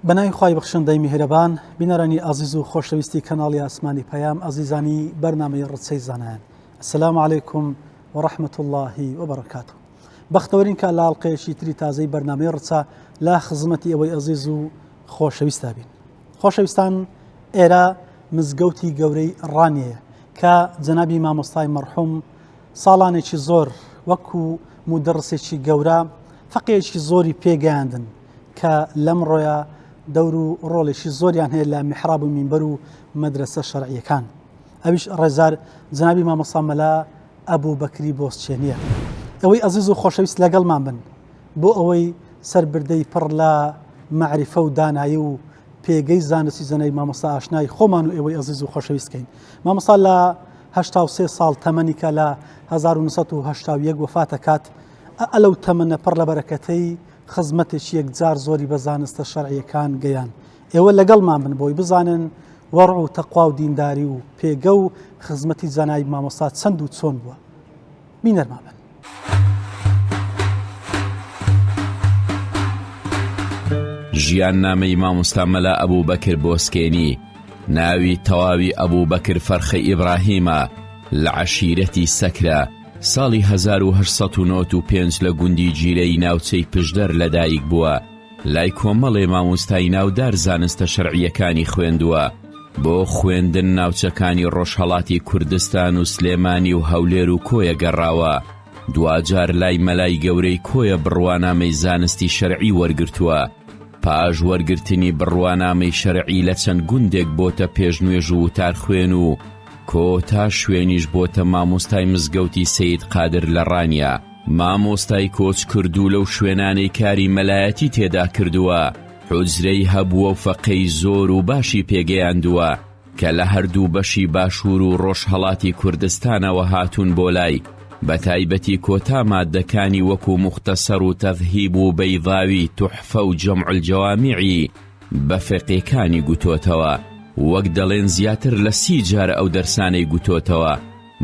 بەناوی خوای بەخشندەی میهرەبان بینەرانی ئازیز و خۆشەویستی کەناڵی ئاسمانی پەیام ئازیزانی بەرنامەی ڕچەی زانایان السلام علیکم وەڕەحمەت الله وبەرەکاتوه بەختەوەرین کە لە ئاڵلقەیەکی تری تازەی بەرنامەی ڕچە لا خزمەتی ئەوەی ئەزیز و خۆشەویستا بین. خۆشەویستان، ئێرە مزگەوتی گەورەی ڕانیەیە کە جەنابی مامۆستای مەرحوم ساڵانێکی زۆر وەکو مودەڕسێکی گەورە فەقێکی زۆری پێگەیاندن کە لەم ڕۆیە دەور و ڕۆڵێکی زۆریان هەیە لە میحراب و مینبەر و مەدرسە شەرعیەکان. ئەویش ڕێزار جەنابی مامۆستا مەلا ئەبوو بەکری بۆسچێنیە. ئەوەی ئەزیز و خۆشەویست لەگەڵمان بن بۆ ئەوەی سەربردەی پڕ لە معریفە و دانایی و پێگەی زانستی زەنەی مامۆستا ئاشنای خۆمان و ئێوەی ئەزیز و خۆشەویستکەین. مامۆستا لە 83 ساڵ تەمەنی کە لە 1981 وەفاتە کات ئەلەو تەمەنە پڕ لە بەرەکەتەی خزمەتێکی یەکجار زۆری بە زانستە شەرعیەکان گەیان. ئێوە لەگەڵمان بن بۆی بزانن وەڕع و تەقوا و دینداری و پێگە و خزمەتی زانای مامۆستا چەند و چۆن بووە. بینەرمان بن. ژیان نامەی مامۆستا مەلا ئەبوو بەکر بۆسکێنی، ناوی تەواوی ئەبوو بەکر فەرخە ئیبراهیمە، لە عەشیرەتی سەکرە. ساڵی 1895 لە گوندی جیرەی ناوچەی پشدەر لەدایک بووە. لای کۆمەڵێ مامۆستای ناودار زانستە شەرعیەکانی خوێندووە. بۆ خوێندن ناوچەکانی ڕۆژهەڵاتی کوردستان و سلێمانی و هەولێر و کۆیە گەڕاوە. دوجار لای مەلای گەورەی کۆیە بڕوانامەی زانستی شەرعی وەرگرتووە. پاش وەرگرتنی بڕوانامەی شەرعی لە چەند گوندێک بۆتە پێشنوێژ و وتار خوێن و کۆتا شوێنیش بۆتە مامۆستای مزگەوتی سەید قادر لە ڕانیە. مامۆستای کۆچ کردو لەو شوێنانەی کاری مەلایەتی تێدا کردووە. حوجرەی هەبووە و فەقەی زۆر و باشی پێگەیاندووە کە لە هەردوو بەشی باشوور و ڕۆژهەڵاتی کوردستانەوە هاتوون بۆ لای. بە تایبەتی کۆتا مادەکانی وەکو موختەسەر و تەذهیب و بەیضاوی توحفە و جەمع الجەوامعی بە فێقیەکانی گوتۆتەوە. وەک دەڵێن زیاتر لە 30 جار ئەو دەرسانەی گوتۆتەوە.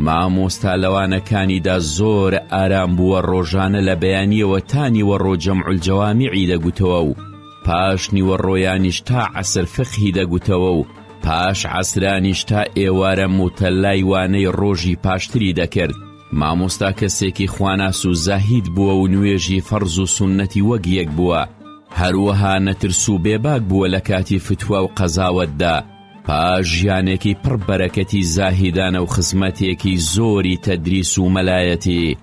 مامۆستا لەوانەکانیدا زۆر ئارام بووە، ڕۆژانە لە بەیانیەوە تا نیوەڕۆ جەمع الجەوامعی دەگوتەوە و پاش نیوەڕۆیانیش تا عەسر فقهی دەگوتەوە و پاش عەسرانیش تا ئێوارە موتەلای وانەی ڕۆژی پاشتری دەکرد. مامۆستا کەسێکی خواناس و زاهید بووە و نوێژی فەرز و سونەتی وەک یەک بووە. هەروەها نەترس و بێباک بووە لە کاتی فتووە و قەزاوەتدا. پاش ژیانێکی پڕ بەرەکەتی زاهیدانە و خزمەتێکی زۆری تەدریس و مەلایەتی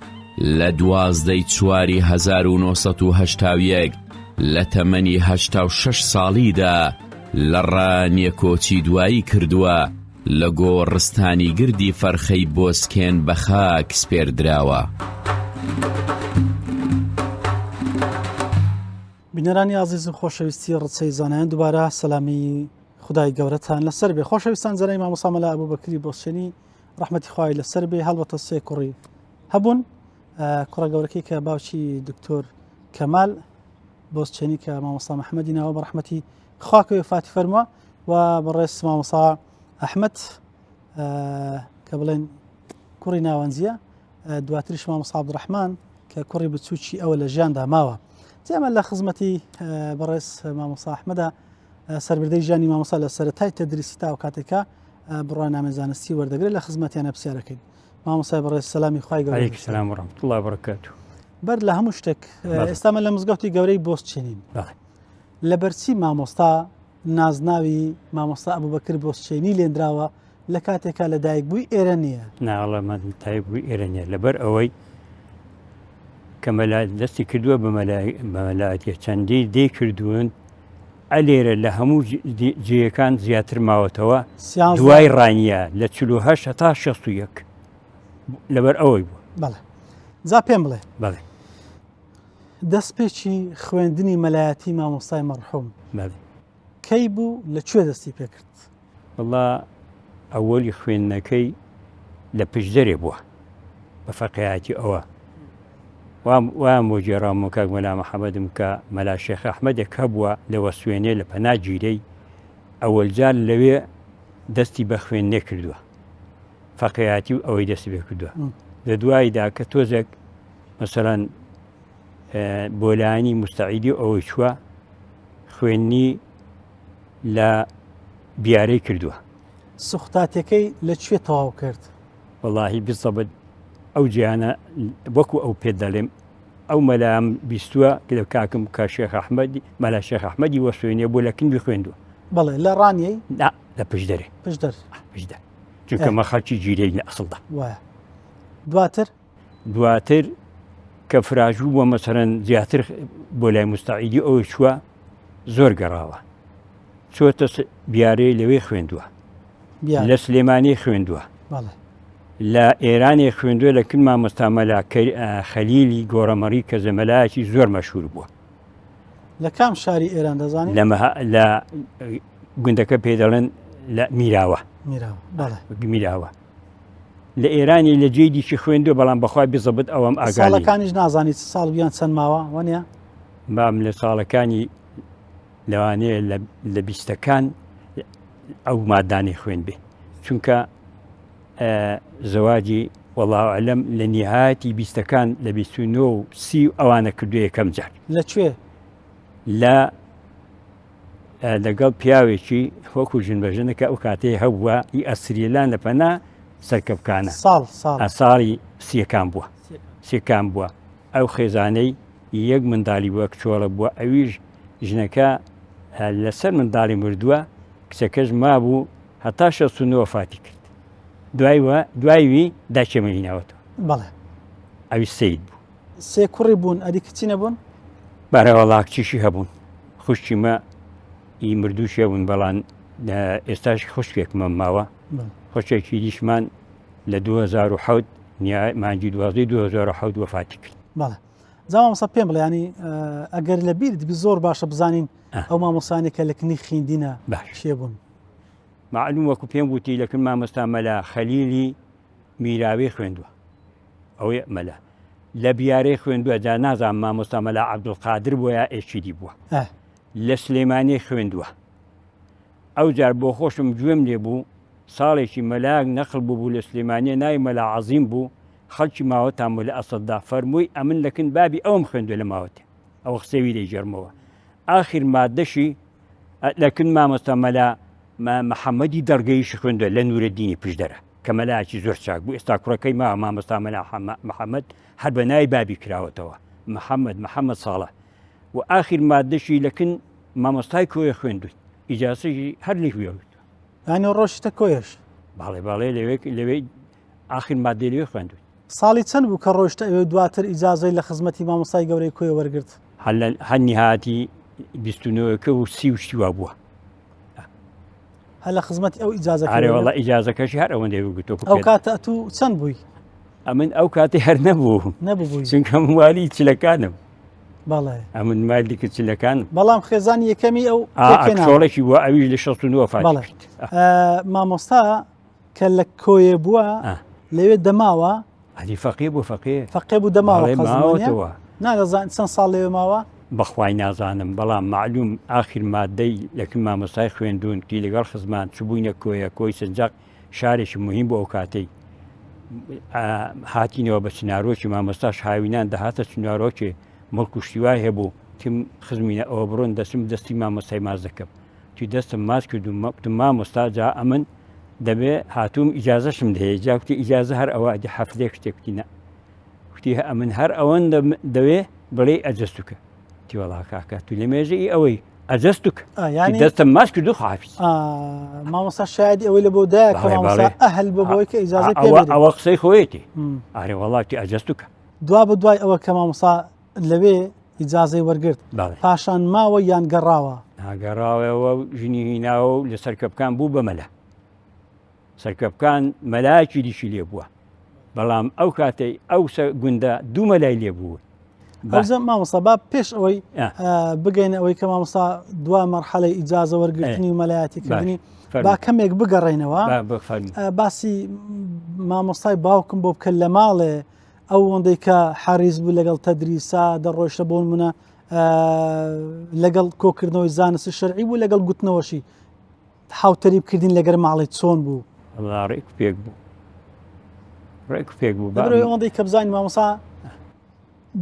لە 12 چواری 1981 لە تەمەنی 86 ساڵیدا لە ڕانیە کۆچی دوایی کردووە، لە گۆڕستانی گردی فەرخەی بۆسکێن بە خاک سپێردراوە. بینەرانی ئازیز و خۆشەویستی ڕچەی زانایان، دووبارە سەلامی خدای گەورەتان لەسەر بێ. خۆشەویستان، جەنابی مامۆستا مەلا ئەبوو بەکری بۆسچێنی ڕەحمەتی خوای لەسەر بێ هەڵبەتە 3 کوڕی هەبوون. کوڕە گەورەکەی کە باوکی دکتۆر کەمال بۆسچێنی کە مامۆستا محەممەدی ناوە بە ڕەحمەتی خواکەوێ فاتی فەرمووە و بەڕێز مامۆستا ئەحمەد کە بڵێن کوڕی ناوەنجیە، دواتریش مامۆستا عەبدوڕەحمان کە کوڕی بچووکی ئەوە لە ژیاندا ماوە. جێمە لە خزمەتی بەڕێز مامۆستا ئەحمەدە سەربردەی ژیانی مامۆستا لە سەرەتای تەدریسی تا و کاتێکە بڕوانامەی زانستی وەردەگرێت لە خزمەتیانە پرسیارەکەین. مامۆستای بەڕێز سەلامی خوای گەورە. عەلەیکم سەلام وەڕەحمەتوڵڵی وبەرەکاتوه. بەر لە هەموو شتێک ئێستا من لە مزگەوتی گەورەی بۆسچێنین. لەبەرچی مامۆستا نازناوی مامۆستا ئەبوو بەکر بۆسچێنی لێنراوە لە کاتێکا لە دایک بووی ئێرە نییە؟ ناوەڵێ من دایک بووی ئێرە نییە، لەبەر ئەوەی کە دەستی کردووە بە مەلایەتیە چەندی دێ کردوون ئەلێرە لە هەموو جێیەکان زیاتر ماوەتەوە دوای ڕانیە لە 48 تا 61 لەبەر ئەوەی بوو. بەڵێ جا پێم بڵێ بەڵێ دەستپێکی خوێندنی مەلایەتی مامۆستای مەرحوم کەی بوو لەکوێ دەستی پێکرد؟ وەڵڵا ئەوەلی خوێندنەکەی لە پشدەرێ بووە بە فەقێهاتی ئەوە وام بۆ جێڕامەوە کاک مەلا محەممەدم کە مەلا شێخ ئەحمەدێک هەبووە لەوە سوێنێ لە پەنا جیرەی ئەوەلجار لەوێ دەستی بە خوێندنێ کردووە، فەقێهاتی و ئەوەی دەستی پێ کردووە. لە دواییدا کە تۆزێک مەسەڵەن بۆلایانی مستعیدی ئەوەی چووە خوێنی لە بیارەی کردووە. سوختاتەکەی لەکوێ تەواو کرد؟ واللهی بزەبت ئەو گیانە وەکو ئەو پێ دەڵێم ئەو مەلام بیستووە کە لە کاکم کە شێخ ئەحمەدی مەلا شێخ ئەحمەدی وەسوێنێ بۆ لە کندی خوێندووە. بەڵێ لە ڕانیەی لە پشدەرێ پشدەر پشدەر چونکە مە خەڵکی گیرەی لە ئەسڵدا. وایە دواتر کە فراژوو بۆ مەسەرەن زیاتر بۆ لای مستعیدی ئەوە چووە زۆر گەڕاوە چۆتە بیارەی لەوێ خوێندووە لە سلێمانی خوێندووە لە ئێرانی خوێندووە لە کن مامۆستامەلا خەلیلی گۆڕەمەڕی کە زەمەلایەکی زۆر مەشهور بووە. لە کام شاری ئێران دەزانێت؟ لە گوندەکە پێ دەڵێن لە میراوە میراوە لە ئێرانی لە جێدیشی خوێندووە بەڵام بەخوای بزەبت ئەوەم ئاگالی ساڵەکانیش نازانیت ساڵ بیان چەند ماوە وانە؟ بام لە ساڵەکانی لەوانەیە لە بیستەکان ئەو مادانی خوێن بێ چونکە زەواجی وەڵڵاهو ئەعلەم لە نیهایەتی بیستەکان لە 29 و 30 ئەوانە کردووە یەکەم جار. لەکوێ؟ لەگەڵ پیاوێکی وەکو ژنبەژنەکە ئەو کاتەی هەبووە ئی ئەسریلان لە پەنا سەرکەبکانە ساڵی سێکان بووە ئەو خێزانەی یەک منداڵی وەک چۆڵە بووە ئەویش ژنەکە لەسەر منداڵی مردووە کچەکەش مابوو هەتا 69 وفاتی کرد دوایوی داچێمەیناوەتەوە. بەڵێ ئەوی سید بوو. سێ کوڕی بوون ئەدی کچی نەبوون؟ بەرەوەڵا کچیشی هەبوون خوشتیمە ئی مردووشێ بوون بەڵام ئێستاش خوشکێکمە ماوە خۆشێکی دیشمان لە 2007 مانجی 2007 وفاتی کرد. بەڵێ زامامۆستا پێم بڵێ ینی ئەگەر لە بیرت بی زۆر باشە بزانین ئەو مامۆسانێکە لە کنی خوێندینە شێ بوون. معلوم وەکو پێم گوتی لە کن مامۆستا مەلا خەلیلی میراوێ خوێندووە ئەوەی مەلا لە بیارەی خوێندووە جا نازان مامۆستا مەلا عەبدولقادر بووە یا ئێشیدی بووە لە سلێمانی خوێندووە. ئەو جار بۆ خۆشم گوێم لێ بوو ساڵێکی مەلاک نەخڵ بوو لە سلێمانیە ناوی مەلا عەزیم بوو خەڵکی ماوەتان بوو لە ئەسەددا فەرمووی ئەمن لەکن بابی ئەوم خوێندووە لە ماوەتێ ئەوە قسەوی دەیجەرمەوە. ئاخر مادەشی لەکن مامۆستا مەلا محەممەدی دەرگەیشی خوێندووە لە نورەدینی پشدەرە کە مەلایەکی زۆر چاک بوو. ئێستا کوڕەکەی مامۆستا مەلا محەممەد هەر بە ناوی بابی کراوەتەوە محەممەد ساڵە و ئاخر مادەشی لەکن مامۆستای کۆیە خوێندووی ئیجازەی هەر لێوێت ینی ڕۆژتە کۆیش باڵێ لەوێ ئاخر مادەی لێ خوێندووی. ساڵی چەند بوو کە ڕۆژتە ئەوێ دواتر ئیجازەی لە خزمەتی مامۆستای گەورەی کۆی وەرگرت؟ هەر نهاتی 29کە و 30 وا بووە هەر لە خزمەتی ئەو ئیجازەکە. ئارێوەڵە ئیجازەکەشی هەر ئەوەندەی بگوتۆ ئەو کاتە ئەتو چەند بووی؟ ئەمن ئەو کاتی هەر نەبوو چونکە موالی چلەکانم بەڵێ ئەمن مالی کچلەکان بەڵام خێزانی یەکەمی ئەو شۆڵێکی بووە ئەویش لە 69 وفاتی کرد. مامۆستا کە لە کۆیە بووە لەوێ دەماوە هەدی فەقێ بوو فەقێ بوو دەماوە نادەزان چەند ساڵ لەوێ ماوە؟ بەخوای نازانم بەڵام معلوم ئاخر مادەی لەکن مامۆستای خوێندون کی لەگەڵ خزمان چبووینە کۆیە کۆی سنجاق شارێکی مهم بۆ ئەو کاتەی هاتینەوە بە چنارۆکی مامۆستاش هاوینان دەهاتە چنارۆکێ مڵک و شیوای هەبوو تیم خزمینە ئەوە بڕۆن دەستم دەستی مامۆستای ماز دەکەم توی دەستم ماز کردم مامۆستا جا ئەمن دەبێ هاتووم ئیجازەشم دەهەیە جاکتی ئیجازە هەر ئەوە دی حەفدێک شتێکتینە کوتی ئەمن هەر ئەوەن دەوێ بڵێ ئەجەستوکە تیوەڵا کاکە تو لە مێژەی ئەوەی ئەجەستوکە دەستم ماز کردو خافیز مامۆستا شایدی ئەوەی لە بۆ دایە کە مامۆستا ئەهل بەبەوەی کە ئیجازە پێ ئەوە قسەی خۆیەتی ئارێ وەڵاتی ئەجەستوکە دوا بە دوای ئەوە کە مامۆستا لەوێ ئیجازەی وەرگرت پاشان ماوە یان گەڕاوە؟ ناگەڕاوەوە ژنی هیناوە و لە سەرکەبکان بوو بە مەلا سەرکەبکان مەلایەکی دیشی لێ بووە بەڵام ئەو کاتەی ئەو گوندە دوو مەلای لێ بوو. ئەوزە مامۆستا با پێش ئەوەی بگەین ئەوەی کە مامۆستا دوا مەرحەلەی ئیجازە وەرگرتنی و مەلایەتیکردنی با کەمێک بگەڕێنەوە باسی مامۆستای باوکم بۆ بکە لە ماڵێ ئەو ئەوەندەی کە حەریز بوو لەگەڵ تەدریسا دەڕۆیشتە بۆ نمونە لەگەڵ کۆکردنەوەی زانستی شەرعی بوو لەگەڵ گوتنەوەشی هاوتەریب کردین لەگەر ماڵی چۆن بوو؟ ڕێک پێک بوو ئەوەندەی کە بزانین مامۆستا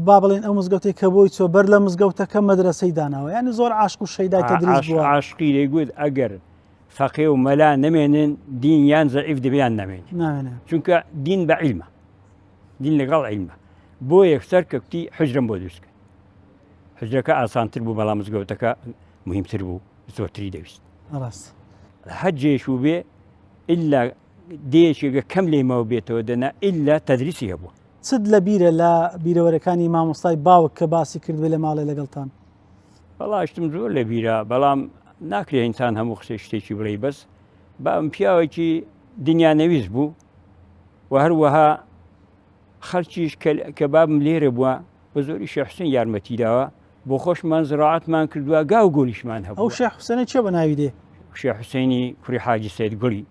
با بڵێن ئەو مزگەوتێک کە بۆی چۆ بەر لە مزگەوتەکە مەدرسەی داناوە، یعنی زۆر عاشق و شەیدای تەدریس بووە. عاشقی لێگوت ئەگەر فەقێ و مەلا نەمێنن دینیان زەعیف دەبیان نامێنێت، چونکە دین بە عیلمە، دین لەگەڵ عیلمە. بۆ یەکسەر کەوتی حجرم بۆ دروستکە، حجرەکە ئاسانتر بوو بەڵام مزگەوتەکە مهمتر بوو، زۆرتری دەویست. حەجێش و بێ ئللا دێشێکە کەم لێمەوە بێتەوە دەنا ئللا تەدریسی هەبووە. چت لە بیرە لە بیرەوەرەکانی مامۆستای باوک کە باسی کردوێ لە ماڵێ لەگەڵتان؟ بەڵاشتم زۆر لە بیرە، بەڵام ناکرێ ئینسان هەموو قسە شتێکی بڵێ، بەس بە ئەم پیاوێکی دنیانەویست بوو و هەروەها خەڵکیش کە بابم لێرە بووە بە زۆری شێخ حوسێن یارمەتی داوە، بۆ خۆشمان زراعەتمان کردووە، گاو گۆلیشمان هەبوو. ئەو شێخ حوسێنە چێ بە ناوی دێ؟ شێخ حوسێنی کوڕی حاجی سەید گوڵی،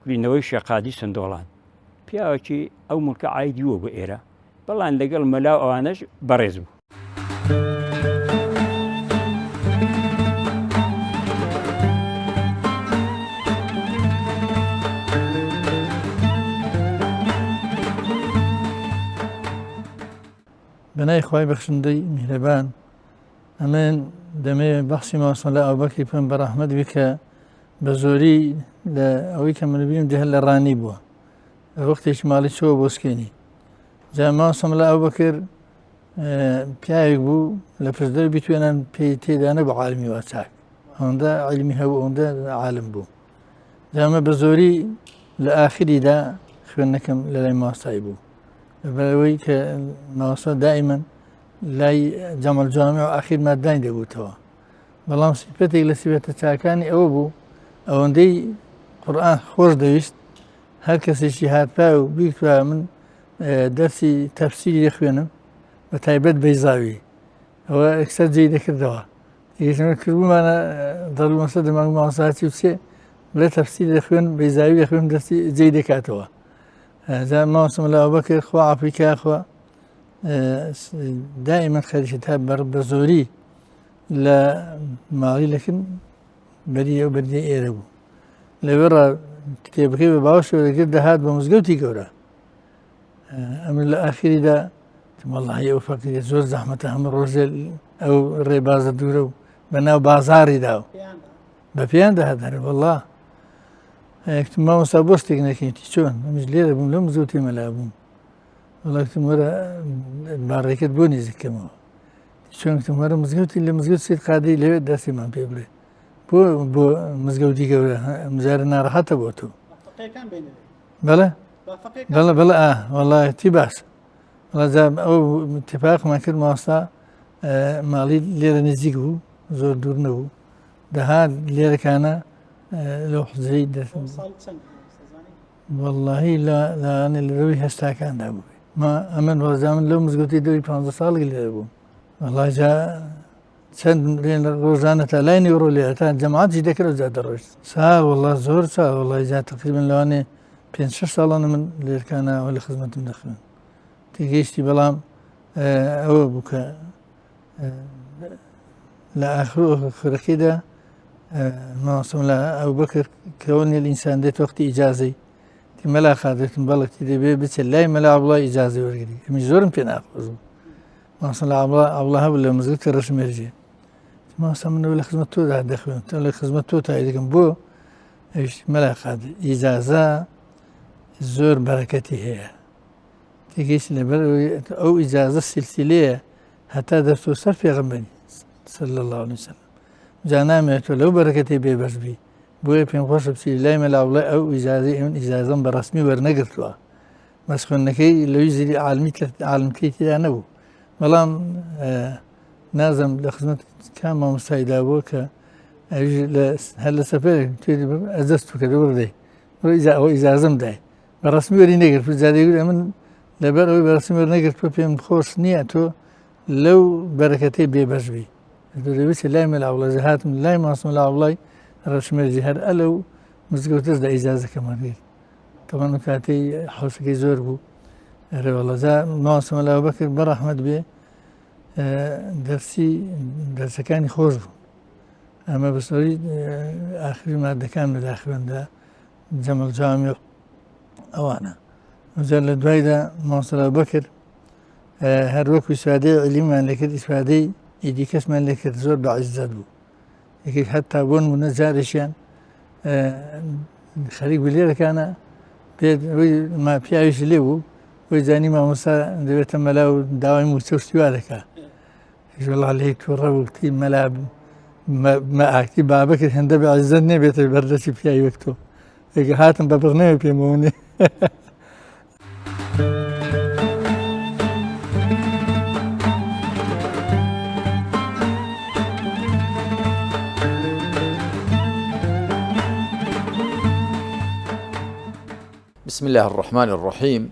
کوڕینەوەی شێقادی سندۆڵان، پیاوێکی ئەو مڵکە عایدی وە بۆ ئێرە، بەڵام لەگەڵ مەلا ئەوانەش بەڕێز بوو. بنای خوای بەخشندەی میهرەبان، ئەمن دەمێ بەخشی مامۆستا ئەبوبەکری پێم بەڕەحمەت بێ کە بە زۆری لە ئەوەی کە من بینم دێ لە ڕانی بووە، وەختێکی ماڵی چۆوە بۆسکێنی. جا مامۆستا ئەبوبەکر پیاوێک بوو لە پشدەر بیتوێنان پێی تێدا نەبوو عالمی وا چاک، ئەوەندە عیلمی هەبوو، ئەوەندە عالم بوو. جا ئەمە بە زۆری لە ئاخریدا خوێندنەکەم لە لای مامۆستای بوو، لەبەرەوەی کە مامۆستا دائیمەن لای جەمەل جوامع و ئاخیر ماددانی دەبووتەوە، بەڵام سیفەتێک لە سیفەتە چاکانی ئەوە بوو ئەوەندەی قورئان خۆش دەویست، هەر کەسێکی هاتپا و بیتوە من دەرسی تەفسیری دەخوێنم بە تایبەت بەیزاوی، ئەوە ئەکسەر جێی دەکردەوە. کردبوومانە دەڕومەسە دەمانگ مامۆستاچی وچێ لە تەفسیری دەخوێن بەیزاوی دەخوێن دەستی جێی دەکاتەوە. جا مامۆستا ئەبوبەکر خوا عەفوی خوا دائما خەریکی تا بە زۆری لە ماڵی لەکن بەری ئەو بەردەی ئێرە بوو. لەوێڕا کتێبەکەی بە باوەشەوە دەکرد دەهات بە مزگەوتی گەورە. ئەمن لە ئاخریدا وەڵڵاهی ئەو فەقیرە زۆر زەحمەتە، هەموو ڕۆژێ ئەو ڕێبازە دوورە و بەناو بازاڕیدا و بە پێیان دەهات هەرە وەڵڵا یەکتم مامۆستا بۆ شتێک نەکەیتی چۆن ئەمیش لێرە بووم لەو مزگەوتی مەلا بووم، وەڵاتم وەرە باڕێکت بۆ نزیکەمەوە، چۆنتم وەرە مزگەوتی لە مزگەوت سید قادری لەوێ دەستیمان پێ بڵێ بۆ مزگەوتی گەورە ئەمجارە ناڕەحەتە بۆ تۆ. بەڵێ بەڵێ بەڵێ وەڵایەتی باشە. وەڵا ئەو اتفاقمان کرد مامۆستا ماڵی لێرە نزیک بوو، زۆر دوور نەبوو، دەهات لێرەکانە لەو حوزەی وەڵڵاهی لەوەی هەشتاکاندا بوو. ئەمن وەزا من لەو مزگەوتی دەوری 15 ساڵی لێرە بووم، وەڵڵاهی جا چەند ڕۆژانە تا لای نیوڕۆ لێرە تا جەماعەتی دەکرێت جا دەڕۆیشت ساڵ وەڵڵا زۆر ساڵ وەڵڵاهی جا تقریبەن لەوانێ 5-6 ساڵانە من لێرەکانەوە لە خزمەتم دەخوێن. تێگەیشتی بەڵام ئەوە بوو کە لە ئاخرەکەیدا مامۆستا ئەبوبەکر کەەوە نیە ئینسان دێت وەختی ئیجازەی مەلا خادێتم بەڵکی دەبێ بچێت لای مەلا عەبدوڵڵای ئیجازەی وەرگری، ئەمی زۆرم پێ ناخۆش بوو. مامۆستا عەبدوڵڵا هەبوو لە مزگەوتە ڕەشمێرجێ، مامۆستا منەوە لە خزمەت تۆدا دەخوێن، تۆ لە خزمەت تۆ تای دەکەم بۆ ئەویشتی مەلا خادر ئیجازە زۆر بەرەکەتی هەیە، تێگەیشتی لەبەر ئەو ئیجازە سیلسیلەیە هەتا دەرچۆ سەر پێغەمبەری صلی الله علیه وسلم، جا نامەوێت تۆ لەو بەرەکەتی بێبەش بی، بۆیە پێم خۆشە بچی لای مەلا عەبدوڵڵای ئەو ئیجازەی ئەمن ئیجازەم بە ڕەسمی وەرنەگرتووە، بەس خوێندنەکەی لەوی زیری عالمکەی تێدا نەبوو. بەڵام نازم لە خزمەت کام مامۆستایدا بووە کە هەر لە سەفەرێک ئەجەست کە دەوردەی ئەوە ئیجازەم دای بە ڕەسمی وەری نەگرت، جادەیگوت ئەمن لەبەر ئەوەی بە ڕەسمی وەرنەگرتووە پێم خۆش نییە تۆ لەو بەرەکەتەی بێبەش بی، دەبێت لای مەلا عەبدوڵڵای هاتم لای مامۆستا عەبدوڵڵای ڕەشمێرجی هەر ئەلەو مزگەوتەشدا ئیجازەکەمان گرت. تەمەن کاتەی حەوسەکەی زۆر بوو. وەڵڵا جا مامۆستا ئەبوبەکر بەڕەحمەت بێ دەرسەکانی خۆش بوو. ئەمە بەسەری ئاخری ماددەکان بەدا خوێندا جەمەل جوامع ئەوانە. جا لە دوایدا مامۆستا ئەبوبەکر هەر وەکو سوادەی علیمان لەکرد ئیسفادەی ئیدی کەسمان لەکرد زۆر بەعیزەت بوو یەکێک هەتا بۆن بوونە جارێکیان خەریک بلێرەکانە پێت ما پیاویش لێ بوو وی زانی مامۆستا دەبێتە مەلا و داوای موچە و شتیوا دەکات وڵا لێک تووڕە وتی مەلا ئاکتی بابەکرد هەندە بەعیزەت نێبێتە بەردەچی پیاوی وەک تۆ ئێگە هاتم بە بڕنەوە پێمەونێ بسم الله الرحمن الرحيم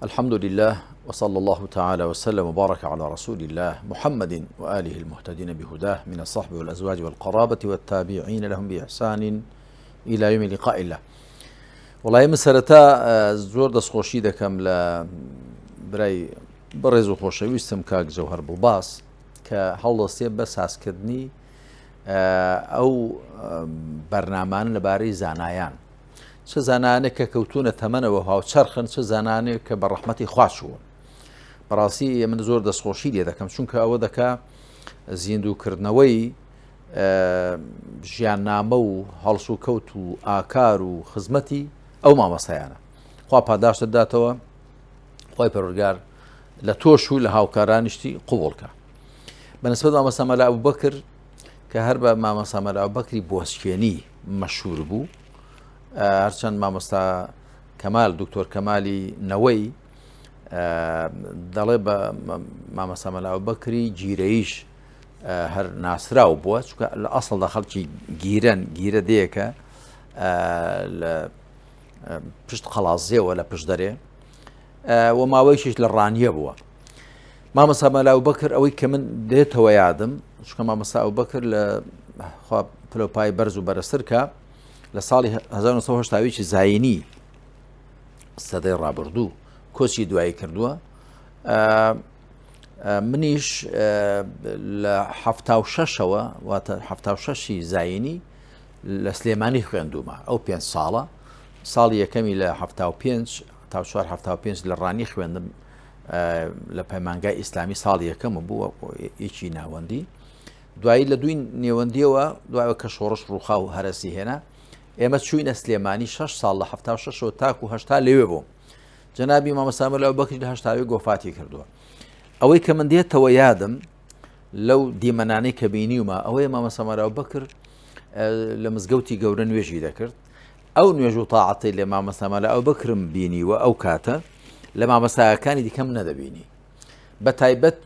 الحمد لله وصلى الله تعالى وسلم وبارك على رسول الله محمد وآله المهتدين بهداه من الصحب والأزواج والقرابة والتابعين لهم بإحسان إلى يوم لقاء الله والله مسألة زور دەستخۆشی دەکەم لە برای بەڕێز و خۆشەویستم کاک جەوهەر بڵباس کە هەڵدەستێ بە سازکردنی ئەو بەرنامانە لەبارەی زانایان چه زانانێک کە کەوتونە تەمەنەوە هاوچەرخن چه زانانێک کە بە ڕەحمەتی خوا چووە بەڕاستی من زۆر دەستخۆشی لێ دەکەم چونکە ئەوە دەکا زیندووکردنەوەی ژیاننامە و هەڵس و کەوت و ئاکار و خزمەتی ئەو مامەسایانە خوا پاداش دەداتەوە خۆی پەروەردگار لە تۆش و لە هاوکارانیشتی قوبوڵکە بەنسبەت مامۆستا مەلا ئەبوبەکر کە هەر بە مامۆستا مەلا ئەبوبەکری بۆسکێنی مەشهور بوو هەرچەند مامۆستا کەمال دکتۆر کەمالی نەوەی دەڵێ بە مامۆستا مەلا ئەبوبەکری گیرەیش هەر ناسراو بووە چونکە لە ئەسڵدا خەڵکی گیرە دەیەکە لە پشت قەڵازیەوە لە پشت دەرێ و ماوەیشیش لە ڕانیە بووە مامۆستا مەلا ئەبوبەکر ئەوەی کە من دێتەوە یادم چونکە مامۆستا ئەبوبەکر لە پلۆپای بەرز و بەرزترکە لە ساڵی 1970 زاینی سەدەی ڕابردوو کۆچی دوایی کردووە منیش لە 76ەوە واتە 76 زاینی لە سلێمانی خوێندومە ئەو 5 ساڵە ساڵی یەکەمی لە 75 تا 4 لە ڕانی خوێندم لە پەیمانگای ئیسلامی ساڵی یەکەمە بووە هیچی ناوەندی دوایی لە دوای نێوەندیەوە دوایەوە کە شۆڕش ڕووخا و هەرەسی هێنا ئێمە چووینە سلێمانی 6 ساڵ لە 76 تاکو هەشتا لەوێ بووم جەنابی مامۆستا مەلا ئەبوبەکری لە هەشتاوی گۆفاتی کردووە ئەوەی کە من دێتەوە یادم لەو دیمەنانەی کە بینیومە ئەوەیە مامۆستا مەلا ئەبوبەکر لە مزگەوتی گەورە نوێژی دەکرد ئەو نوێژ و تاعەتی لە مامۆستا مەلا ئەبوبەکرم بینیوە ئەو کاتە لە مامۆستایەکانی دیکەم نەدەبینی بە تایبەت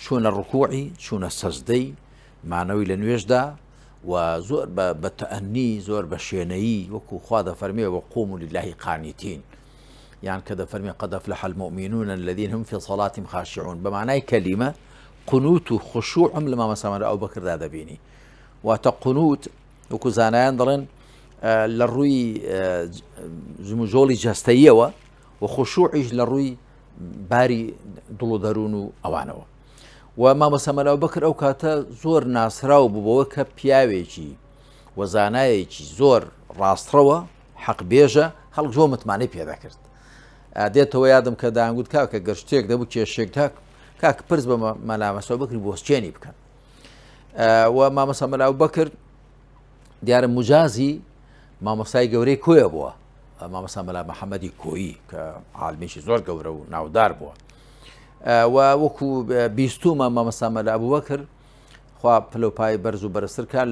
چوونە ڕکوعی چوونە سەجدەی مانەوەی لە نوێژدا و زۆر بە تەئەنی زۆر بە شوێنەیی وەکو خوا دەفەرمێ وقوموا لله قانتين یان کە دەفەرمێ قد أفلح المؤمنون الذين هم في صلاتهم خاشعون بمعنای کەلیمە قنوت و خشوعم لە مامۆستا مەلا ئەبوبەکردا دەبینی واتە قنوت وەکو زانایان دەڵێن لە ڕووی جموجۆڵی جەستەییەوە و خشوعیش لە ڕووی باری دڵ و دەروون و ئەوانەوە و مامۆستا مەلا ئەبوبەکر ئەو کاتە زۆر ناسراو بووەوە کە پیاوێکی وەزانایەکی زۆر ڕاستڕەوە حەقبێژە خەڵک زۆر متمانەی پێدەکرد دێتەوە یادم کە دایانگوت کاکە گەر شتێک دەبوو کێشێک کاک پرس بە مامۆستا ئەبوبەکری بۆسچێنی بکەن و مامۆستا مەلا ئەبوبەکر دیارە مجازی مامۆستای گەورەی کۆیە بووە مامۆستا مەلا محەممەدی کۆیی کە عالمیشی زۆر گەورە و ناودار بووە و وەکو بیستومە مامۆستا مەلا ئەبوبەکر خوا پلۆپای بەرز و بەرزترکان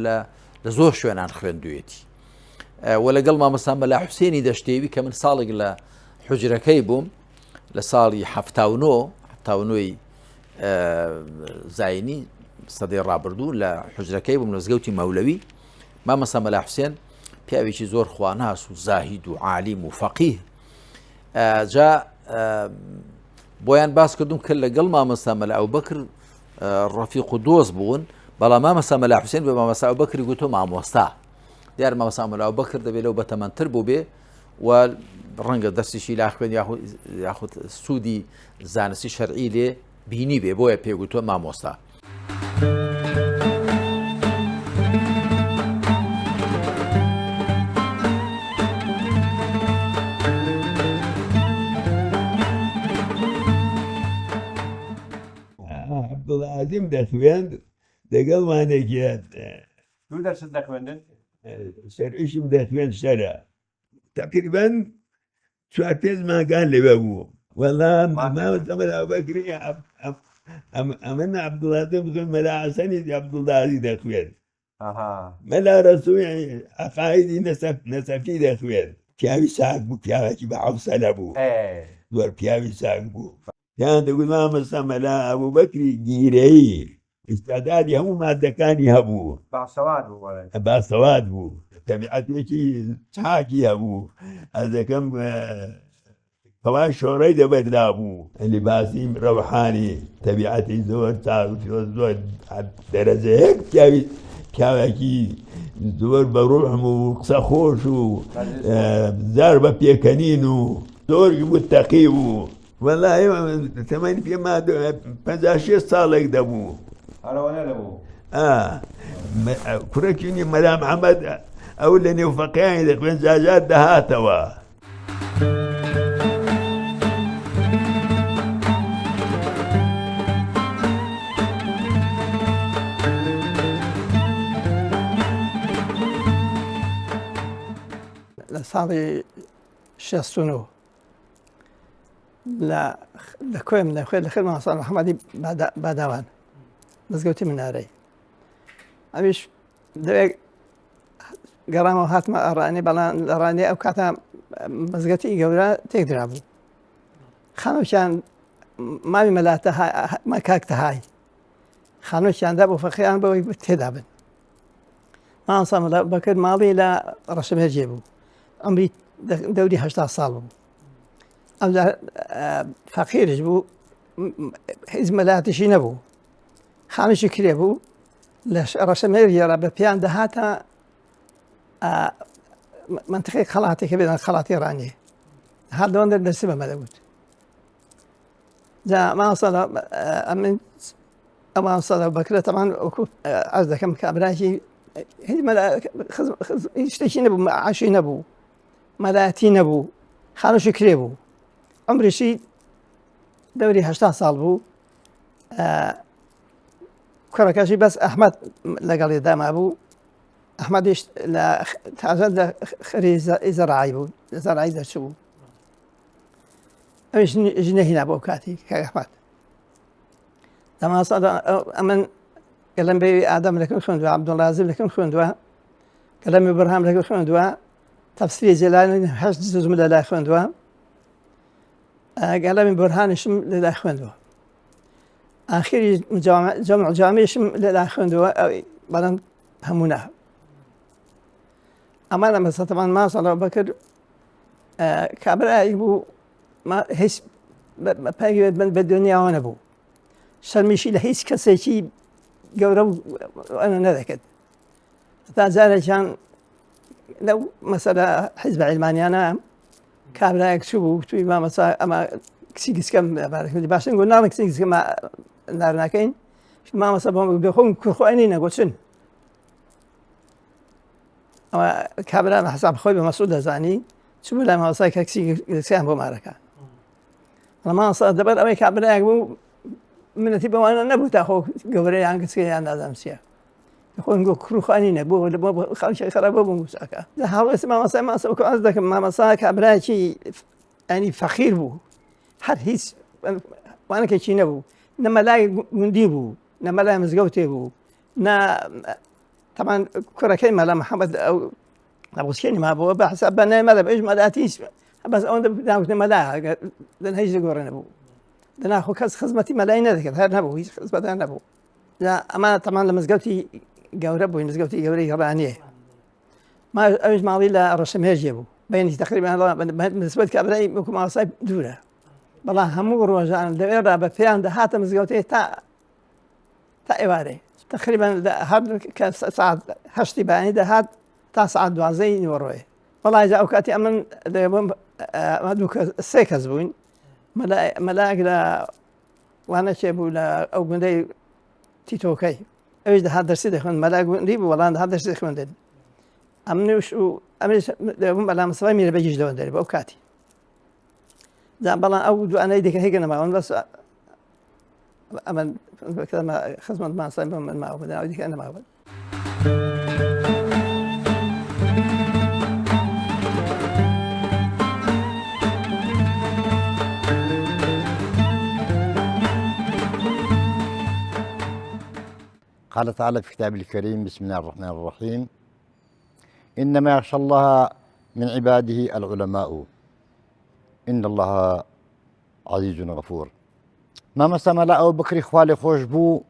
لە زۆر شوێنان خوێندوێتی و لەگەڵ مامۆستا مەلا حوسێنی دەشتێوی کە من ساڵێک لە حوجرەکەی بووم لە ساڵی 79 زاینی سەدەی ڕابردوو لە حوجرەکەی بووم لە مزگەوتی مەولەوی مامۆستا مەلا حوسێن پیاوێکی زۆر خواناس و زاهید و عالیم و فەقیه جا بۆیان باس کردوم کە لەگەڵ مامۆستا مەلا ئەبوبەکر ڕەفیق و دۆست بوون بەڵام مامۆستا مەلا حوسێن بە مامۆستا ئەبوبەکری گوتۆ مامۆستا دیار مامۆستا مەلا ئەبوبەکر دەبێت لەو بەتەمەنتر بوو بێ و ڕەنگە دەستیشی لا خوێن یاخود سوودی زانستی شەرعی لێ بینی بێ بۆیە پێگوتۆ مامۆستا تعلیم دەخوێند دەگەڵمانێکیات دوو دەرست دەخوێندن شەرعیشم دەخوێن شەرە تقریبان 4-5 مانگان لەوێ بوو وەڵام مامەسەمەلا بەکری ئەمە عەبدوڵازە بزۆن مەلا حەسەنی عەبدوڵازی دەخوێن مەلا ڕەسووی عەقایدی نەسەفی دەخوێن پیاوی ساک بوو پیاوێکی بە حەوسەلە بوو زۆر پیاوی ساک بوو یان دەگوت مامەستا مەلا ئەبوبەکری گیرەیی ئیستعدادی هەموو مادەکانی هەبوو باسەواد بوو تەبیعەتێکی چاکی هەبوو ئەز دەکەم پەوای شۆڕەی دەبەردا بوو لیباسی ڕەوحانی تەبیعەتی زۆر چاک زۆر دەرەجەیەک پیاوێکی زۆر بە ڕوحم و قسە خۆش و زار بە پێکەنین و زۆر متەقی بوو وەڵای تەمەنی پێما 56 ساڵێک دەبوو کوڕێکی مەلا محەممەد ئەو لە نێو فەقیانی دەخوێن جاجات دەهاتەوە لە ساڵی 69 لە کۆی من دەخوێت لە خێر مامۆستا محەممەدی باداوان مزگەوتی منارەی ئەویش دەوێت گەڕامەوە هاتمە ئەڕانی بەڵام لە ڕانی ئەو کاتە مزگەوتی گەورە تێک درابوو خانۆکیان مامی مەلاتە کاکتە های خانۆکیاندا بۆ فەقییان بەوەی تێدا بن مامۆستا بەکرد ماڵی لە ڕەشەمێرجێ بوو عمری دەوری 80 ساڵ بوو ئەم فەقیرش بوو هیچ مەلاتیشی نەبوو خانوشی کرێ بوو لە ڕەشەمێرجێرە بە پێیان دەهاتە منتقی خەڵاتێکە بێنن خەڵاتی ڕانیێ هەر دەوەندە دەرسی بەمە دەبوت جا مامۆستا ئەو مامۆستا بەکرە تەمان وەکو عەرز دەکەم کابراکی هیچ شتێکی نەبوو عاشی نەبوو مەلایەتی نەبوو خانوشی کرێ بوو عمریشی دەوری 80 ساڵ بوو کوڕەکەشی بەس ئەحمەد لەگەڵی داما بوو ئەحمەدیش تازە لە خەری زەراعی بوو زەراعی دەرچوو بوو ئەویش ژنەهینا بۆ کاتی کاک ئەحمەد دەماسا ئەمن گەلەم بێوی ئادەم لەکەم خوێندووە عەبدوڵازیم لەکەم خوێندووە گەلەمی بەرهام لەکەم خوێندووە تەفسیری جێلانی 8 جزم لە لای خوێندووە گەلەمی بەرهانیشم لە لای خوێندووە ئاخری جەمع جامیشم لە لای خوێندووە بەڵام هەموو نە ئەمانە مەسەتەمان مامۆستا بەکرد کابرایی بوو هیچ پەیوێت بە دنیاوە نەبوو شەرمیشی لە هیچ کەسێکی گەورە ئەوە نەدەکرد تا جارێکیان لەو مەسەلە حیزب عیلمانیانە کابرایەک چوو بوو توی مامۆستا ئەمە کچی گسکەم باشن گۆ ناڵێک کچی گسکەمە نار ناکەین مامۆستا بۆم بخۆم کوڕخۆینی نەگۆچن ئەوە کابرا بە حەساب خۆی بە مەسعود دەزانی چوو لای مامۆستای کە کچی گسکیان بۆ مارەکە مامۆستا دەبەر ئەوەی کابرایەک بوو منەتی بەوانە نەبوو تا خۆ گەورەیان کچکیان نازانم چییە خۆم گۆ کوڕخوانی نەبوو لە بۆ خەڵکی خەرابە بوو موساکە هەڵوێستی مامۆستا ئەز دەکەم مامۆستا کابرایەکی ئەنی فەقیر بوو هەر هیچ وانەکێکی نەبوو نە مەلای گوندی بوو نە مەلای مزگەوتێ بوو نە تەمان کوڕەکەی مەلا محەممەد ئەو نەبوسکێنی مابووە بە حساب بە نای مەلا بەش مەلاتیش بەس ئەوەندە داوتنە مەلا دەن هیچ لەگۆڕە نەبوو دەناخۆ کەس خزمەتی مەلای نەدەکرد هەر نەبوو هیچ خزمەتیان نەبوو ئەمە تەمان لە مزگەوتی گەورە بووی مزگەوتی گەورەی گەڕانیە ئەوش ماڵی لە ڕەشەمێرجێ بوو بینی تقریبان نسبەت کابرای وەکو مامۆستای دوورە بەڵام هەموو ڕۆژان لەوێرا بە پێیان دەهاتە مزگەوتێ تا ئێوارێ تقریبان هەر کە سعات 8 بەیانی دەهات تا سعات 12 نیوەڕۆیە وەڵای ئەو کاتی ئەمن دوو سێ کەس بووین مەلایەک لە وانەکێ بوو لە ئەو گوندەی تیتۆکەی ئەوش دەهات دەرسی دەخوێن مەلای گوندی بوو وەڵام دەهات دەرسی دەخوێندن ئەمنیش و ئەمەش دەبووم بەلا مەسەڵای میرەبەگیش دەوەن دەری بە ئەو کاتی بەڵام ئەو دوانەی دیکە هێگەنەماوەن بەس أمن كذا خدمة ما صايب من ما أبدا أوديك أنا ما أبدا. قال تعالى في كتابه الكريم: بسم الله الرحمن الرحيم، إنما يخشى الله من عباده العلماء إن الله عزيز غفور. ما مسا لا أبو بكر خوالي خوش بو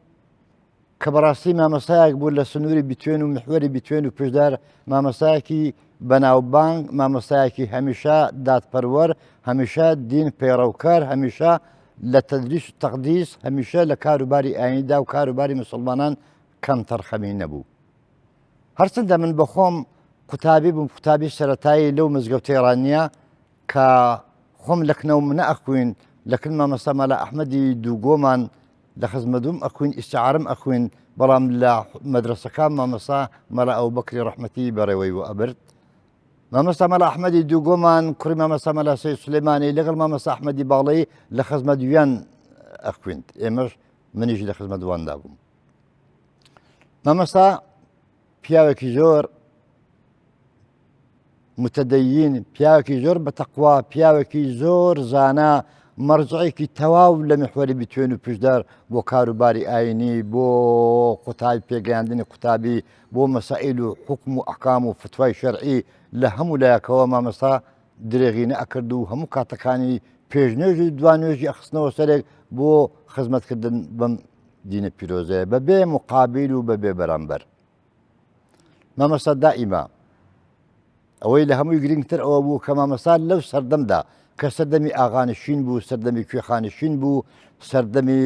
كبراسي ما مساك بو لسنوري بتوين ومحوري بتوين وبجدار ما مساكي بناو بانك ما مساكي هميشا دات پرور هميشا دين پیروكار هميشا لتدريس التقديس هميشا لكاروباري آيندا وكاروباري مسلمانان كم ترخمين نبو. هرسن دا من بخوم قتابي سرطاي لو مزقوتي رانيا كخوم لكنو من أخوين لكن ما مساملا أحمدي دوغومان لخزمدوم أخوين استعارم أخوين برام لا مدرسة كام ما مسا ملا أبو بكر رحمتي بروي وأبرد ما مساملا أحمدي دوغومان كري ما مساملا سيد سليماني لغل ما مسا أحمدي باغلي لخزمدويان أخوين إمش منيش لخزمدوان داغوم ما مسا بياوكي زور متدين بياوكي زور بتقوى بياوكي زور زانا مرجعيكي تواو لمحوري بتوينو بجدار بو كاروباري آيني بو قطابي بيقاندني قطابي بو مسائل حكم وأحكام وفتوى شرعي لهم لا يكوى ما مسا دريغين أكردو همو كاتكاني بيجنوجي دوانوجي أخصنو سرق بو خزمت كردن بم دين بيروزي ببي مقابل وببي برامبر ما مسا دائما اوی له همو گرینگ تر او بو کما مثال لو سردم دا که سردمی آغانشین بو سردمی کویخانشین بو سردمی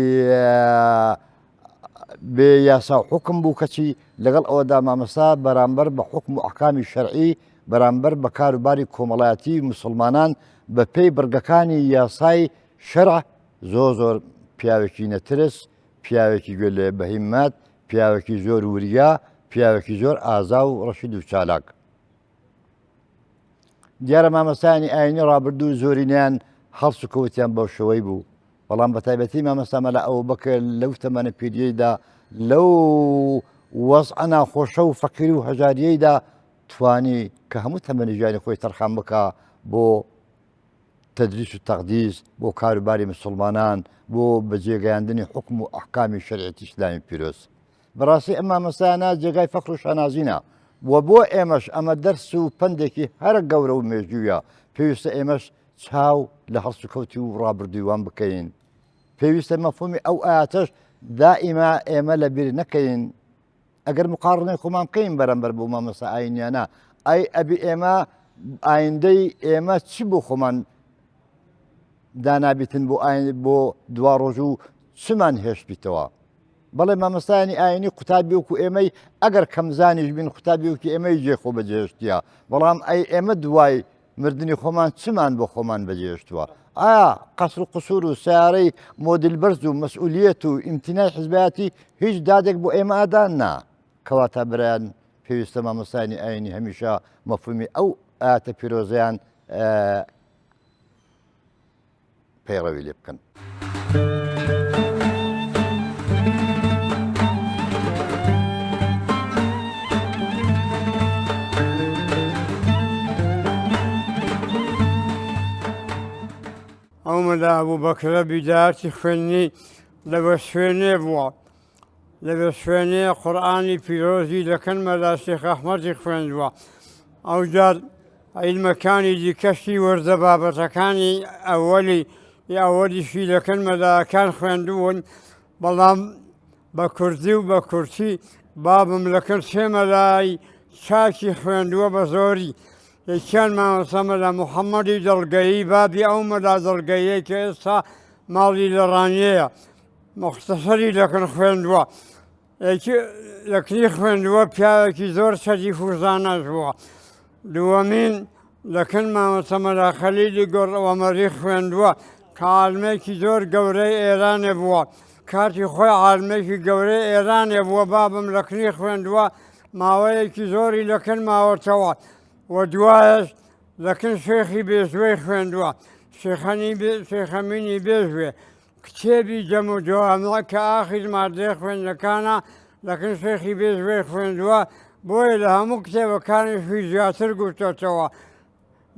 به یاسا حکم بو کچی لگل او دا ما مثال برانبر بحکم و احکام شرعی برانبر بکاروباری کوملایتی مسلمانان بپی برگکانی یاسای شرع زور پیاوکی نترس پیاوکی گل بهیمت پیاوکی زور وریا پیاوکی زور آزاو رشید و چالاک دیارە مامەسانی ئاینی ڕابردوو زۆرینیان هەڵس و کەوتیان بەو شەوەی بوو بەڵام بە تایبەتی مامەسامە لە ئەو بکە لەو تەمەنە پیریەیدا لەو وەزعە ناخۆشە و فەقیری و هەژاریەیدا توانی کە هەموو تەمەنی ژیانی خۆی تەرخان بکە بۆ تەدریس و تەقدیس بۆ کاروباری مسلمانان بۆ بەجێگەیاندنی حکم و ئەحکامی شەریعەتی ئیسلامی پیرۆز بەڕاستی ئەم مامەسایانە جێگای فەقر و شانازینە وبو إمش أما درسو بندكي هر جورو مجويا فيوس إمش تشاو لحرس كوتي ورابر ديوان بكين فيوس مفهومي أو آتش دائما إما لبير نكين أجر مقارنة خمام كين برامبر بوما مسا عيني أنا أي أبي إما عندي إما تشبو خمان دانا بيتن بو عين بو دوارجو سمان هش بتوا بەڵێ مامەستانی ئاینی قوتابی وەکو ئێمەی ئەگەر کەمزانیش بین قوتابی وەکی ئێمەی جێخۆ بەجێشتیە بەڵام ئەی ئێمە دوای مردنی خۆمان چمان بۆ خۆمان بەجێشتووە ئایا قەسر و قسوور و سیارەی مۆدل بەرز و مەسئولیەت و ئیمتینای حزبایەتی هیچ دادێک بۆ ئێمە ئادان نا کەواتە برایان پێویستە مامەستانی ئاینی هەمیشە مەفهومی ئەو ئاەتە پیرۆزەیان پەیڕەوی لێ بکەن. ئەومەدا ئەبوو بەکرە بیداتی خوێندنی لەبە شوێنێ بووە لەبە شوێنێ قورئانی پیرۆزی دەکەنمەدا شێخ ئەحمەدی خوێندووە ئەوجار عیلمەکانی دیکەشی وەرزە بابەتەکانی ئەوەلیشی دەکەنمەداکان خوێندوون بەڵام بە کوردی و بە کورتی بابم لەکرد سێمەلای چاکی خوێندووە بە زۆری یەکیان مامەسەمەدا محەممەدی دڵگەیی بابی ئەومەدا دڵگەیە کە ئێستا ماڵی لە ڕانیەیە مختصری لەکن خوێندووە لەکنی خوێندووە پیاوێکی زۆر شەریف و زانەش بووە دووەمین لەکن مامەسەمەدا خەلیلی گۆڕەوەمەری خوێندووە کە عالمێکی زۆر گەورەی ئێرانێ بووە کاتی خۆی عالمێکی گەورەی ئێرانێ بووە بابم لەکنی خوێندووە ماوەیەکی زۆری لەکن ماوەتەوە و دوایش لەکن شێخی بێژوەی خوێندووە شێخەمینی بێژوێ کتێبی جەم و جوامع کە ئاخر مادەی خوێندەکانە لەکن شێخی بێژوێ خوێندووە بۆیە لە هەموو کتێبەکانیشی زیاتر گوتۆتەوە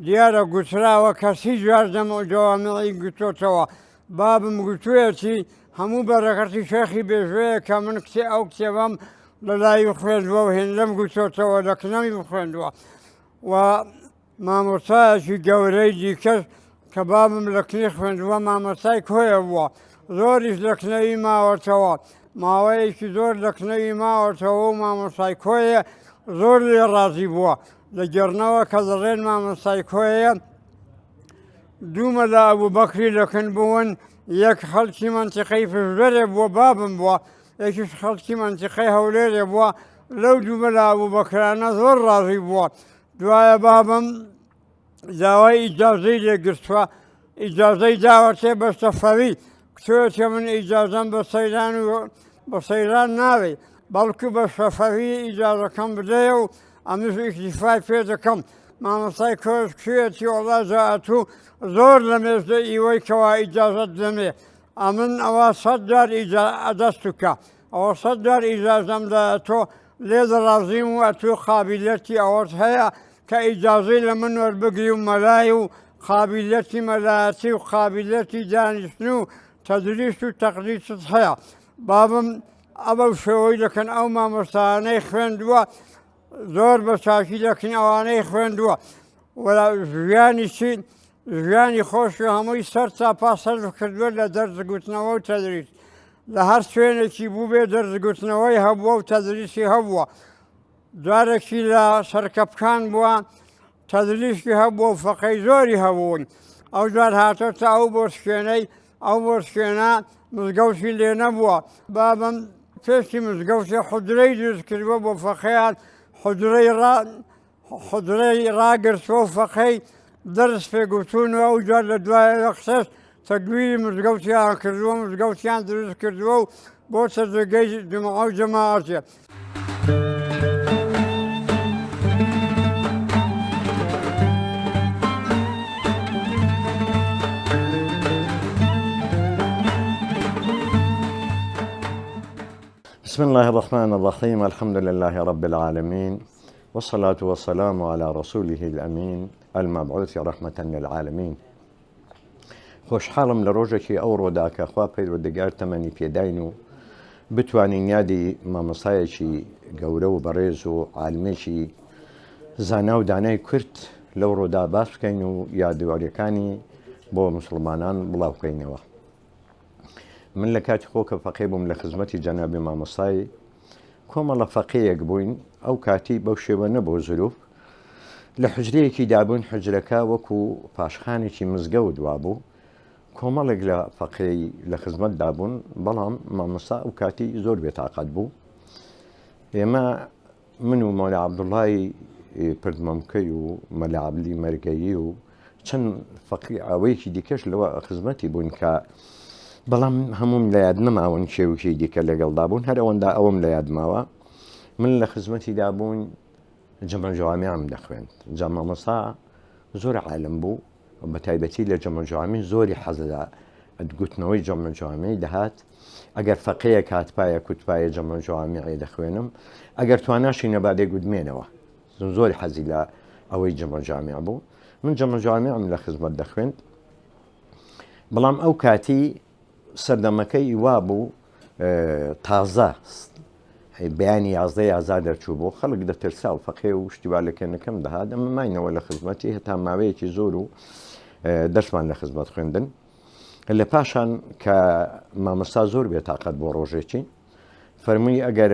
دیارە گوتراوە کەسی جوار جەم و جوامعی گوتۆتەوە بابم گوتوویەتی هەموو بەرەکەتی شێخی بێژوەیە کە من ئەو کتێبەم لە لای خوێندووە و هێندەم گوتۆتەوە لە کنەمی بخوێندووە و مامۆستایەکی گەورەی دیکەش کە بابم لە کنی خوێندووە مامۆستای کۆیە بووە زۆریش لە کنەوی ماوەتەوە ماوەیەکی زۆر لە کنەوی ماوەتەوە و مامۆستای کۆیە زۆر لێ ڕازی بووە لە گەڕنەوە کە دەڕێن مامۆستای کۆیە دوومە لە ئەبوو بەکری لەکن بوون یەک خەڵکی منتیقەی پشتبەرێ بووە بابم بووە یەکیش خەڵکی منتیقەی هەولێرێ بووە لەو دوومە لە ئەبوو بەکرانە زۆر ڕازی بووە دوایە بابم داوای ئیجازەی لێگرتووە ئیجازەی داوەتێ بە سەفەوی کتێتە من ئیجازەم بە سەیران ناوێ بەڵکو بە سەفەوی ئیجازەکەم بدەیە و ئەمش ئیکتیفای پێ دەکەم مامۆستای کۆش کوێتی وەڵا جاءتوو زۆر لە مێژدە ئیوەی کەوا ئیجازەت دەمێ ئەمن ئەوە 100 جار ئەدەست بکە ئەوە 100 جار ئیجازەم دا تۆ لێ دەڕازیم و ئەتوو قابلیەتی ئەوەت هەیە کە ئیجازەی لە من وەربگری و مەلای و قابلیەتی مەلایەتی و قابلیەتی دانیشتن و تەدریس و تەقلیدت هەیە بابم ئەوە شێوەی دەکەن ئەو مامۆستایانەی خوێندووە زۆر بە چاکی دەکەن ئەوانەی خوێندووە ژیانی چی ژیانی خۆشی هەمووی سەر چاپا سەرف کردووە لە دەرزگوتنەوە و تەدریس لە هەر شوێنێکی بوو بێ دەرزگوتنەوەی هەبووە و تەدریسی هەبووە جارێکی لە سەرکەپکان بووە تەدریسی هەبووە و فەقەی زۆری هەبوون ئەو جار هاتۆتە ئەو بۆشکێنەی ئەو بۆشکێنە مزگەوتی لێ نەبووە بابم پێشی مزگەوتی حودرەی دروست کردووە بۆ فەقەیان حودرەی ڕاگرتووە و فەقەی دەرس پێگوتوونەوە ئەو جار لە دوایە قسەش تەگویری مزگەوتیان کردووە مزگەوتیان دروست کردووە و بۆ سەردەگەی جمعە و جەماعەتێ بسم الله الرحمن الرحيم الحمد لله رب العالمين والصلاة والسلام على رسوله الأمين المبعوث رحمة للعالمين خۆشحاڵم لە ڕۆژێکی ئەو ڕۆدا کە خوا پەیوەردەگار تەمەنی پێداین و بتوانین یادی مامۆستایەکی گەورە و بەڕێز و عالمێکی زانا و دانای کورد لەو ڕۆدا باس بکەین و یادوارەکانی بۆ مسلمانان بڵاو بکەینەوە من لە کاتی خۆ کە فەقێ بووم لە خزمەتی جەنابی مامۆستای کۆمەڵە فەقەیەک بووین ئەو کاتی بەو شێوە نەبوو زروف لە حجرەیەکی دابوون حجرەکە وەکو پاشخانێکی مزگەوت وابوو کۆمەڵێک لە فەقەی لە خزمەت دابوون بەڵام مامۆستا ئەو کاتی زۆر بێتاقەت بوو ئێمە من و مەولای عەبدوڵڵای پردمەمکەی و مەلا عەبدی مەرگەیی و چەند فەقی ئەوەیەکی دیکەش لەوە خزمەتی بوون کە بەڵام هەموم لە یاد نەماون شێوکی دیکە لەگەڵدا بوون هەر ئەوەندا ئەوم لە یادماوە من لە خزمەتی دابوون جەمع جوامعم دەخوێند جا مامۆستا زۆر عالم بوو بە تایبەتی لە جەمع جوامع زۆری حەزەدا گوتنەوەی جەمع جوامعی دەهات ئەگەر فەقەیە کاتپایە کوتپایە جەمع جوامعی دەخوێنم ئەگەر تواناشی نەبادێ گوتمێنەوە زۆری حەزی لە ئەوەی جەمع جوامع بوو من جەمع جوامعم لە خزمەت دەخوێند بەڵام ئەو کاتی سەردەمەکەی وا بوو تازە بەیانی 11 ئازار دەرچوو بۆ خەڵک دەترسا و فەقێ و شتیوالەکەنەکەم دەهات ئەمە ماینەوە لە خزمەتی هەتا ماوەیەکی زۆر و دەرسمان لە خزمەت خوێندن لە پاشان کە مامۆستا زۆر بێتاقەت بۆ ڕۆژێکی فەرمووی ئەگەر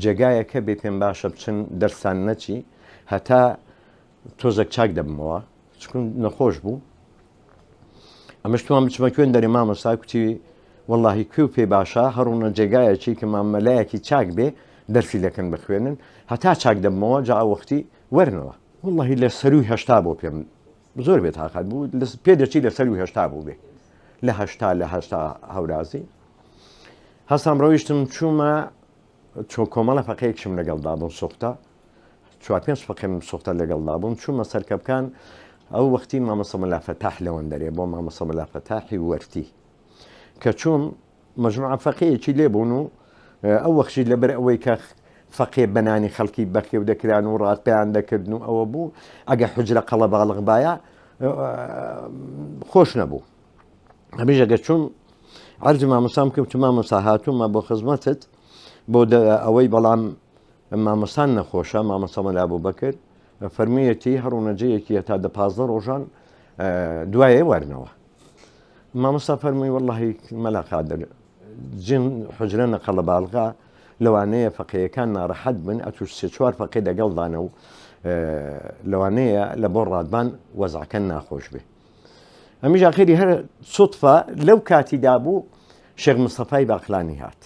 جێگایەکە بێ پێم باشە بچن دەرسان نەچی هەتا تۆزێک چاک دەبمەوە چکون نەخۆش بوو ئەمەش توان بچمە کوێن دەری مامۆستا کوتی واللهی کوێ پێ باشە هەڕوونە جێگایەکی کە مامەلایەکی چاک بێ دەرسی لەکەن بخوێنن هەتا چاک دەبمەوە جا وەختی وەرنەوە واللهی لە سەروی هەشتا بۆ پێم زۆر بێتاقەت بوو پێ دەچی لە سەروی هەشتا بوو بێ لە هەشتا هەورازی هەستام ڕۆیشتم چوومە چۆ کۆمەڵە فەقەیەکشم لەگەڵدا بووم سوختە 4-5 فەقێم سوختە لەگەڵدا بووم چوومە سەرکەپکان ئەو وەختی مامۆستا مەلا فەتاح لەوەندەرێ بۆ مامۆستا مەلا فەتاحی وەرتی کە چوون مەجموعە فەقێیەکی لێبوون و ئەو وەخشی لەبەر ئەوەی کە فەقێ بەنانی خەڵکی بەخێو دەکران و ڕاتپیان دەکردن و ئەوە بوو ئەگە حجرە قەڵە باڵغ باە خۆش نەبوو. هەمیش ئەگە چوون عەرزی مامۆستام کەوت مامۆستا هاتوومە بۆ خزمەتت بۆ ئەوەی بەڵام مامۆستان نەخۆشە مامۆستا مەلا ئەبوبەکر فەرمیەتی هەڕوونەجەیەکی هەتا 15 ڕۆژان دوایێ وەرنەوە. مامۆستا فەرمووی وەڵڵاهی مەلا قادر جن حجرە نەقەڵە باڵغا لەوانەیە فەقێیەکان ناڕەحەت بن ئەتوش 3-4 فەقێ دەگەڵدانە و لەوانەیە لە بۆ ڕادبان وەزعەکە ناخۆش بێ. ئەمیش ئاخری هەر سوتفە لەو کاتیدا بوو شێخ مستەفای باقلانی هات.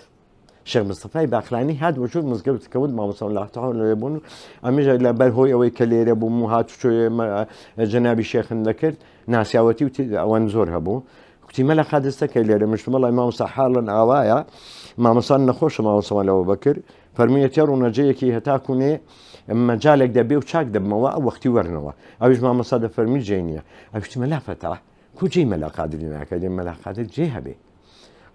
شێخ مستەفای باقلانی هات وەجود مزگەوت کەوت مامۆستا لاتەوە لێ بوون و ئەمیش لە بەرهۆی ئەوەی کە لێرە بووم و هاتوچۆ جەنابی شێخن دەکرد ناسیاوەتی و ئەوەن زۆر هەبوو. کوتی مەلا قادستەکە لێرە مشتمەڵی مامۆستا حاڵن ئاوایە مامۆستان نەخۆشە مامۆستا مەلا بەکر فەرمیەتی ڕوونەجەیەکی هەتاکوونێ مەجالێک دەبێ و چاک دەبمەوە ئەو وەختی وەرنەوە ئەویش مامۆستا دەفەرمی جێ نییە ئەوشتی مەلا فەتا کوجێی مەلا قادری ناکە دێ مەلا قادر جێ هەبێ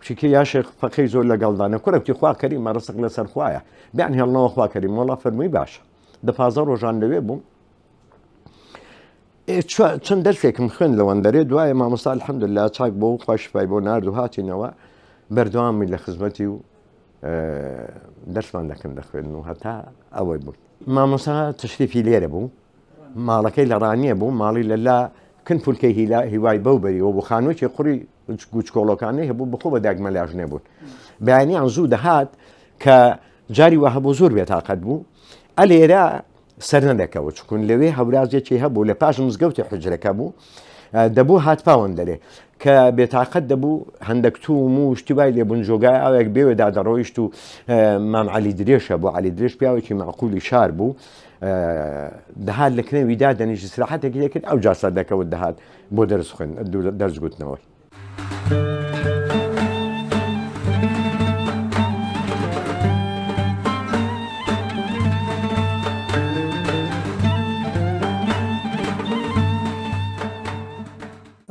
شکی یا شێخ فەقەی زۆر لەگەڵدانە کوڕێکی خوا کەریمە ڕستق لەسەر خوایە بیان هێڵنەوە خوا کەریم وەڵا فەرمووی باشە 15 ڕۆژان لەوێ بووم چەند دەرسێکم خوێن لەوەندەرێ دوایە مامۆستا الحەمدوللا چاک بۆ و خواشفای بۆ نرد و هاتینەوە بەردەوامی لە خزمەتی و دەرسمان دەکەم دەخوێن و هەتا ئەوەی بوو. مامۆستا تشریفی لێرە بوو ماڵەکەی لە ڕانیە بوو ماڵی لەلا کن پولکەی هیوای بەو بەریەوە بۆ خانوویی قوڕی گوچکۆڵەکانی هەبوو بخۆ بە داگمەلاژ نەبوون بەیانیان زوو دەهات کە جاری وە هەبوو زۆر بێتاقەت بوو ئەلێرە سەر نەدەکەوە چکون لەوێ هەورازێکی هەبوو لە پاش مزگەوتی حجرەکە بوو دەبوو هاتپاوەن دەرێ کە بێتاقەت دەبوو هەندێک توم و شتیوای لێبوون جۆگای ئاوێک بێوێدا دەڕۆیشت و مام عەلی درێژە بۆ عەلی درێژ پیاوێکی معقولی شار بوو دەهات لە کنێویدا دەنیشت استراحەتێکی لێکرد ئەو جا سەر دەکەوت دەهات بۆ دەرس خوێن دەرسگوتنەوەی.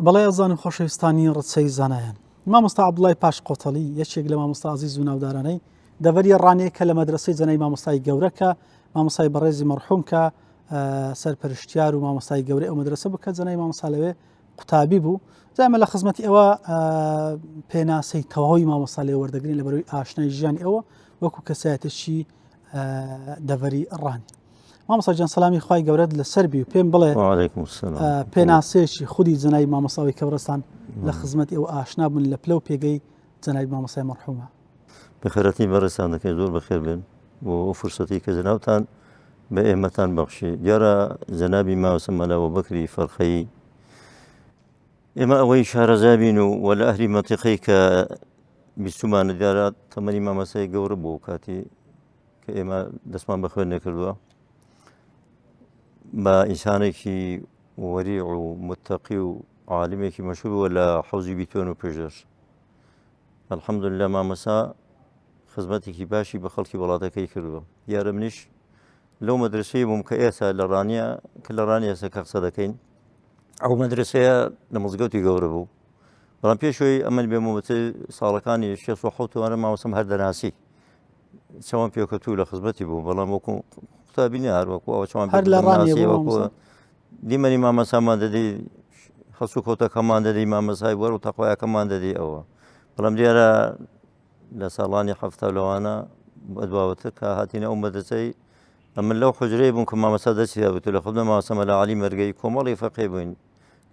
بەڵێ ئەزانم خۆشەویستانی ڕچەی زانایان مامۆستا عەبدوڵای پاش قۆتەڵی یەکێک لە مامۆستا عەزیز و ناودارانەی دەڤەری ڕانەیەکە لە مەدرسەی جەنای مامۆستای گەورەکە مامۆستای بەڕێزی مەرحوومکە سەرپەرشتیار و مامۆستای گەورەی ئەو مەدرسە بکە جەنای مامۆستا لەوێ قوتابی بوو زایمە لە خزمەتی ئەوە پێناسەی تەواوی مامۆستا لێ وەردەگرین لەبەرەوەی ئاشنای ژیانی ئەوە وەکو کەسایەتێکی دەڤەری ڕانی. مامۆستا جان سەلامی خوای گەورەت لەسەر بی و پێم بڵێ پێناسەیەکی خودی جەنای مامۆستاوی کەبرستان لە خزمەتی ئەو ئاشنا بوون لە پلە و پێگەی جەنای مامۆستای مەرحوومە. بەخێرەتی بەڕێستان دەکەی زۆر بەخێر بێن بۆ ئەو فرسەتی کە جەنابتان بە ئێمەتان بەخشی دیارە جەنابی مامۆستا مەلا ئەبوبەکری فەرخەیی ئێمە ئەوەی شارەزابین و لە ئەهلی مەنتیقەی کە بیستمانە دیارە تەمەنی مامۆستای گەورە بوو کاتی کە ئێمە دەستمان بە خوێن نەکردووە بە ئینسانێکی وەریع و متەقی و عالمێکی مەشهوور لە حەوزی بیتۆن و پێشدەر الحەمدوللا مامۆستا خزمەتێکی باشی بە خەڵکی وڵاتەکەی کردووە. دیارە منیش لەو مەدرسەی بووم کە ئێستا لە ڕانیە کە لە ڕانی ئێستا کە قسە دەکەین ئەو مەدرسەیە لە مزگەوتی گەورە بوو بەڵام پێشەوەی ئەمەل بێمەوەتە ساڵەکانی 1970 مامۆستام هەر دەناسی چەوان پێکەوتوو لە خزمەتی بوو بەڵام وەکو قوتابی هەروەکو ئەوە چۆن دیمەنی مامۆستامان دەدەی خەسوو کۆتەکەمان دەدەی مامۆستای وەر و تەقوایەکەمان دەدەی ئەوە بەڵام دیارە لە ساڵانی حەفتا لەوانە بەدواوەتر کە هاتینە ئەو مەدرسەی من لەو حجرەی بووم کە مامۆستا دەستی دابێت لە خزمەت مامۆستا مەلا عەلی مەرگەی کۆمەڵی فەقێ بووین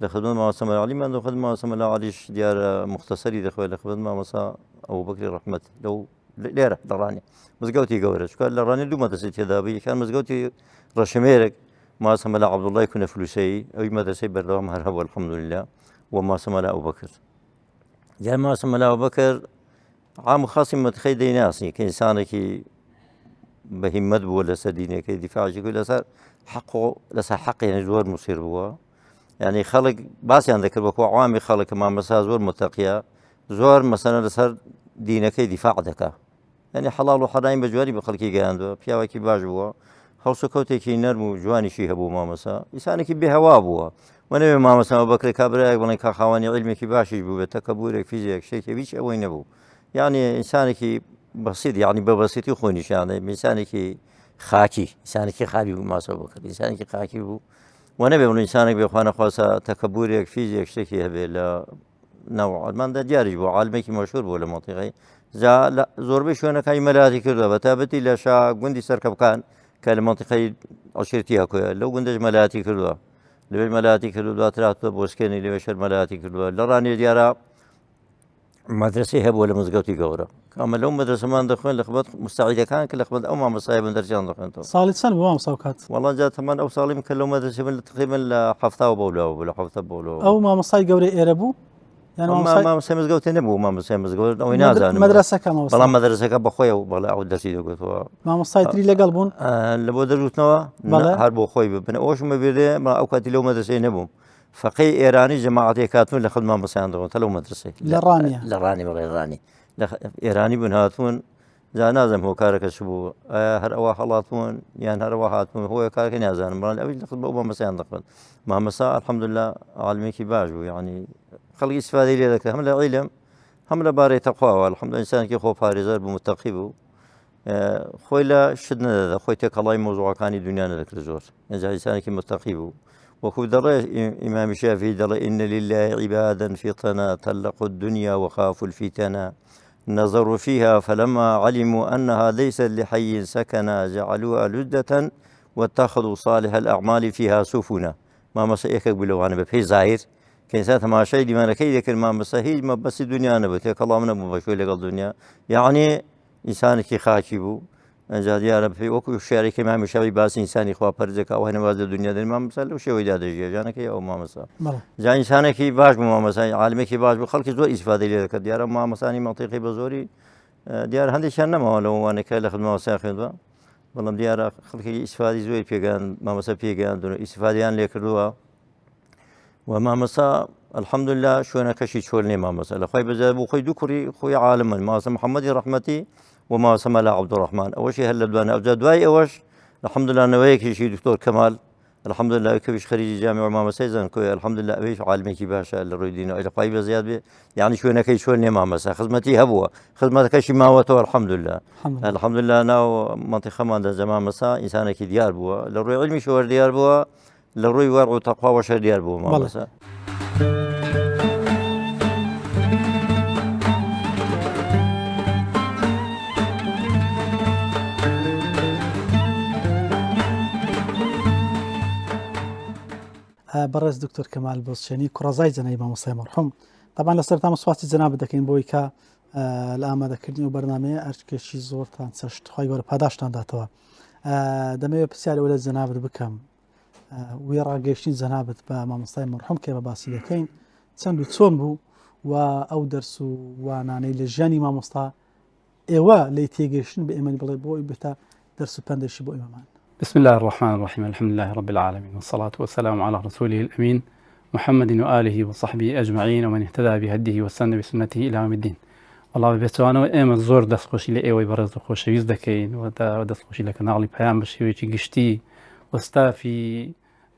لە خزمەت مامۆستا مەلا عەلی ماندوو خزمەت مامۆستا مەلا عەلیش دیارە مختصری دەخوێت لە خزمەت مامۆستا ئەبوبەکری ڕەحمەت لەو لێرە لە ڕانی مزگەوتی گەورە چکار لە ڕانی دوو مەدرسەی تێدا بوو یەکیان مزگەوتی ڕەشەمێرێک مامۆستا مەلا عەبدوڵای کونەفلووسەیی ئەوی مەدرسەی بەردەوام هەر هەبوو الحەمدوللا و مامۆستا مەلا ئەبوبەکر دیارە مامۆستا مەلا ئەبوبەکر عام و خاصی مەتخەی دەیناسی کە ئینسانێکی بە هیممەت بووە لەسەر دینەکەی دیفاعی کرد لەسەر حەق و لەسەر حەقی زۆر موسیر بووە یعنی خەڵک باسییان دەکرد وەکو عوامی خەڵک کە مامۆستا زۆر متەقیە زۆر مەسەلەن لەسەر دینەکەی دیفاع دەکا یعنی حەڵاڵ و حەرام بە جوانی بە خەڵکی گەیاندووە پیاوێکی باش بووە هەوسە کەوتێکی نەرم و جوانیشی هەبوو مامۆستا ئینسانێکی بێهەوا بووە و ونەوێ مامەسەمە بەکرێک کابراایك بڵێن کا خاوەنی علمێکی باشیش بوو بێت تەکەبورێک فیزیک شتێکی هیچ ئەوەی نەبوو یعنی ئینسانێکی بەسیط یعنی بە بەسیطی خۆی نیشانەی ئینسانێکی خاکی ئینسانێکی خاوی بوو ماسەوە بکرد ئینسانێکی خاکی بوو و نەبێ بڵێ ئینسانێک بێ خوا نەخواسە تەکەبورێک فیزیک شتێکی هەبێت لە ناوعالماندا دیاریش بوو عالمێکی مەشهور بوو لە مەنتیقەی زۆربەی شوێنەکانی مەلاتی کردووە بەتابەتی لە شا گوندی سەرکەبکان کە لە مەنتیقەی ئەڵشێتی هەکوێ لەو گوندەش مەلاتی کردووە لەوێ مەلاتی کردو دواتر هاتووە بۆسکێنی لەوێ شەر مەلاتی کردووە لە ڕانێ دیارە مەدرسەی هەبووە لە مزگەوتی گەورە ئەمە لەو مەدرسەمان دەخوێن لە خبەت مستعیدەکان کە لە خبەت ئەو مامۆستای بن دەرجیان دەخوێنەوە ساڵی چەند بوو مامۆستا کات وەڵا جا تەمان ئەو ساڵیم کە لەو مەدرسە بن تقریبا لە هەفتاوە بەولاوە بوو لە هەفتە بەولاوە ئەو مامۆستای گەورەی ئێرە بوو مامۆستای مزگەوتێ نەبوو مامۆستای مزگەوت ئەوەی نازانم مەدرسەکە بەڵام مەدرسەکە بەخۆی و بەڵێ ئەو دەرسی دەگوتەوە مامۆستای تری لەگەڵ بوون لە بۆ دەرجوتنەوە هەر بۆ خۆی ببن ئەوەشمە بێدێ ئەو کاتی لەو مەدرسەی نەبووم فەقەی ئێرانی جەماعەتێک هاتوون لە خزمەت مامۆستایان دەڕۆن لەو مەدرسەی لە ڕانی بەڵێ ڕانی لە ئێرانی بوون هاتوون جا نازانم هۆکارەکەش بوو هەر ئەوە هەڵاتوون یان هەرەوە هاتوون هۆیە کارەکەی نازانم بەڵام ئەوەی لە خزمەت مامۆستایان دەخوێن مامۆستا الحەمدوللا عالمێکی باش بوو یعنی خەڵکی ئیسفادەی لێ دەکرد هەم لە عیلم هەم لە بارەی تەقواوە الحەمدوللا ئینسانێکی خۆپارێزەر بوو متەقی بوو خۆی لە شت نەدەدا خۆی تێکەڵای مۆزوعەکانی دنیا نەدەکرد زۆر ئینجا ئینسانێکی متەقی بوو وەکو دەڵێ ئیمامی شافعی دەڵێ ئین لله عبادا فطنا طلقوا الدنيا وخافوا الفتنة نظروا فيها فلما علموا أنها ليست لحي سكنا جعلوها لجة واتخذوا صالح الأعمال فيها سفنا مامۆستا یەکێک بوو لەوانە بە پێی زاهر کە ئینسان تەماشای دیمانەکەی دەکرد مامۆستا هیچ مەبەستی دنیا نەبوو تێکەڵام نەبوو بە شوێ لەگەڵ دنیا یعنی ئینسانێکی خاکی بوو ئەنجا دیارە پێی وەکو شارێکی ئیمامی شافعی باسی ئینسانی خواپەرجەکە ئەو هەنەواز لە دنیا دەری مامۆستا لەو شێوەیدا دەژیە ژیانەکەی ئەو مامۆستا جا ئینسانێکی باش بوو مامۆستای عالمێکی باش بوو خەڵکی زۆر ئیسفادەی لێ دەکرد دیارە مامۆستانی مەنتیقی بە زۆری دیارە هەندێکیان نەماوە لەوانەکە لە خزمەت مامۆستای خوێندووە بەڵام دیارە خەڵکی ئیسفادی زۆری پێگەیان مامۆستا پێگەیاندون ئیسفادیان لێ کردووە و مامۆستا الحەمدوللا شوێنەکەشی چۆل نیە مامۆستا لە خۆی بەجێ بوو خۆی دوو کوڕی خۆی عالمن مامۆستا محەممەدی ڕەحمەتی و مامۆستا مەلا عەبدوڕەحمان ئەوەشی هەر لە دوانە ئەوجا دوای ئەوەش الحەمدوللا نەوەیەکیشی دکتۆر کەمال الحەمدوللا کەویش خەریجی جامیع مامۆستای زانکۆی الحەمدوللا ئەوەیش عالمێکی باشە لە ڕووی دینەوە لە خوای بەزیاد بێ یعنی شوێنەکەی چۆل نیە مامۆستا خزمەتی هەبووە خزمەتەکەشی ماوەتەوە الحەمدوللا ناو مەنتیقەماندا جە مامۆستا ئینسانێکی دیار بووە لە ڕووی علمی شۆوەر دیار بووە لە ڕووی وەرع و تەقوا وەشە دیار بوو مامۆستا بەڕێز دکتۆر کەمال بۆسچێنی کوڕەزای جەنابی مامۆستای مەرحوم طبعا لە سەرتا مسواسی جەنابەت دەکەین بۆی کە لە ئامادەکردنی و بەرنامەیە ئەرکێکی زۆرتان چەشت خی گەورە پاداشتان داتەوە دەمەوێت پرسیارە لە جەنابەت بکەم وی ڕاگەیشتنی جەنابەت بە مامۆستای مەرحوم کێ بە باسی دەکەین چەند و چۆن بوو و ئەو دەرس و وانانەی لە ژیانی مامۆستا ئێوە لی تێگەیشتن بە ئێمە بڵێ بۆی بێتە دەرس و پندێکی بۆ ئێمەمان بسم الله الرحمن الرحيم الحمد لله رب العالمين والصلاة والسلام على رسوله الأمين محمد وآله وصحبه أجمعين ومن اهتدى بهديه واستنى بسنته إلى يوم الدين والله بيتوانو ئێمە زۆر دەستخۆشی لە ئێوەی بەڕێز و خۆشەویست دەکەین و دەستخۆشی لە کەناڵی پەیام بە شێوەیەکی گشتی وەستافی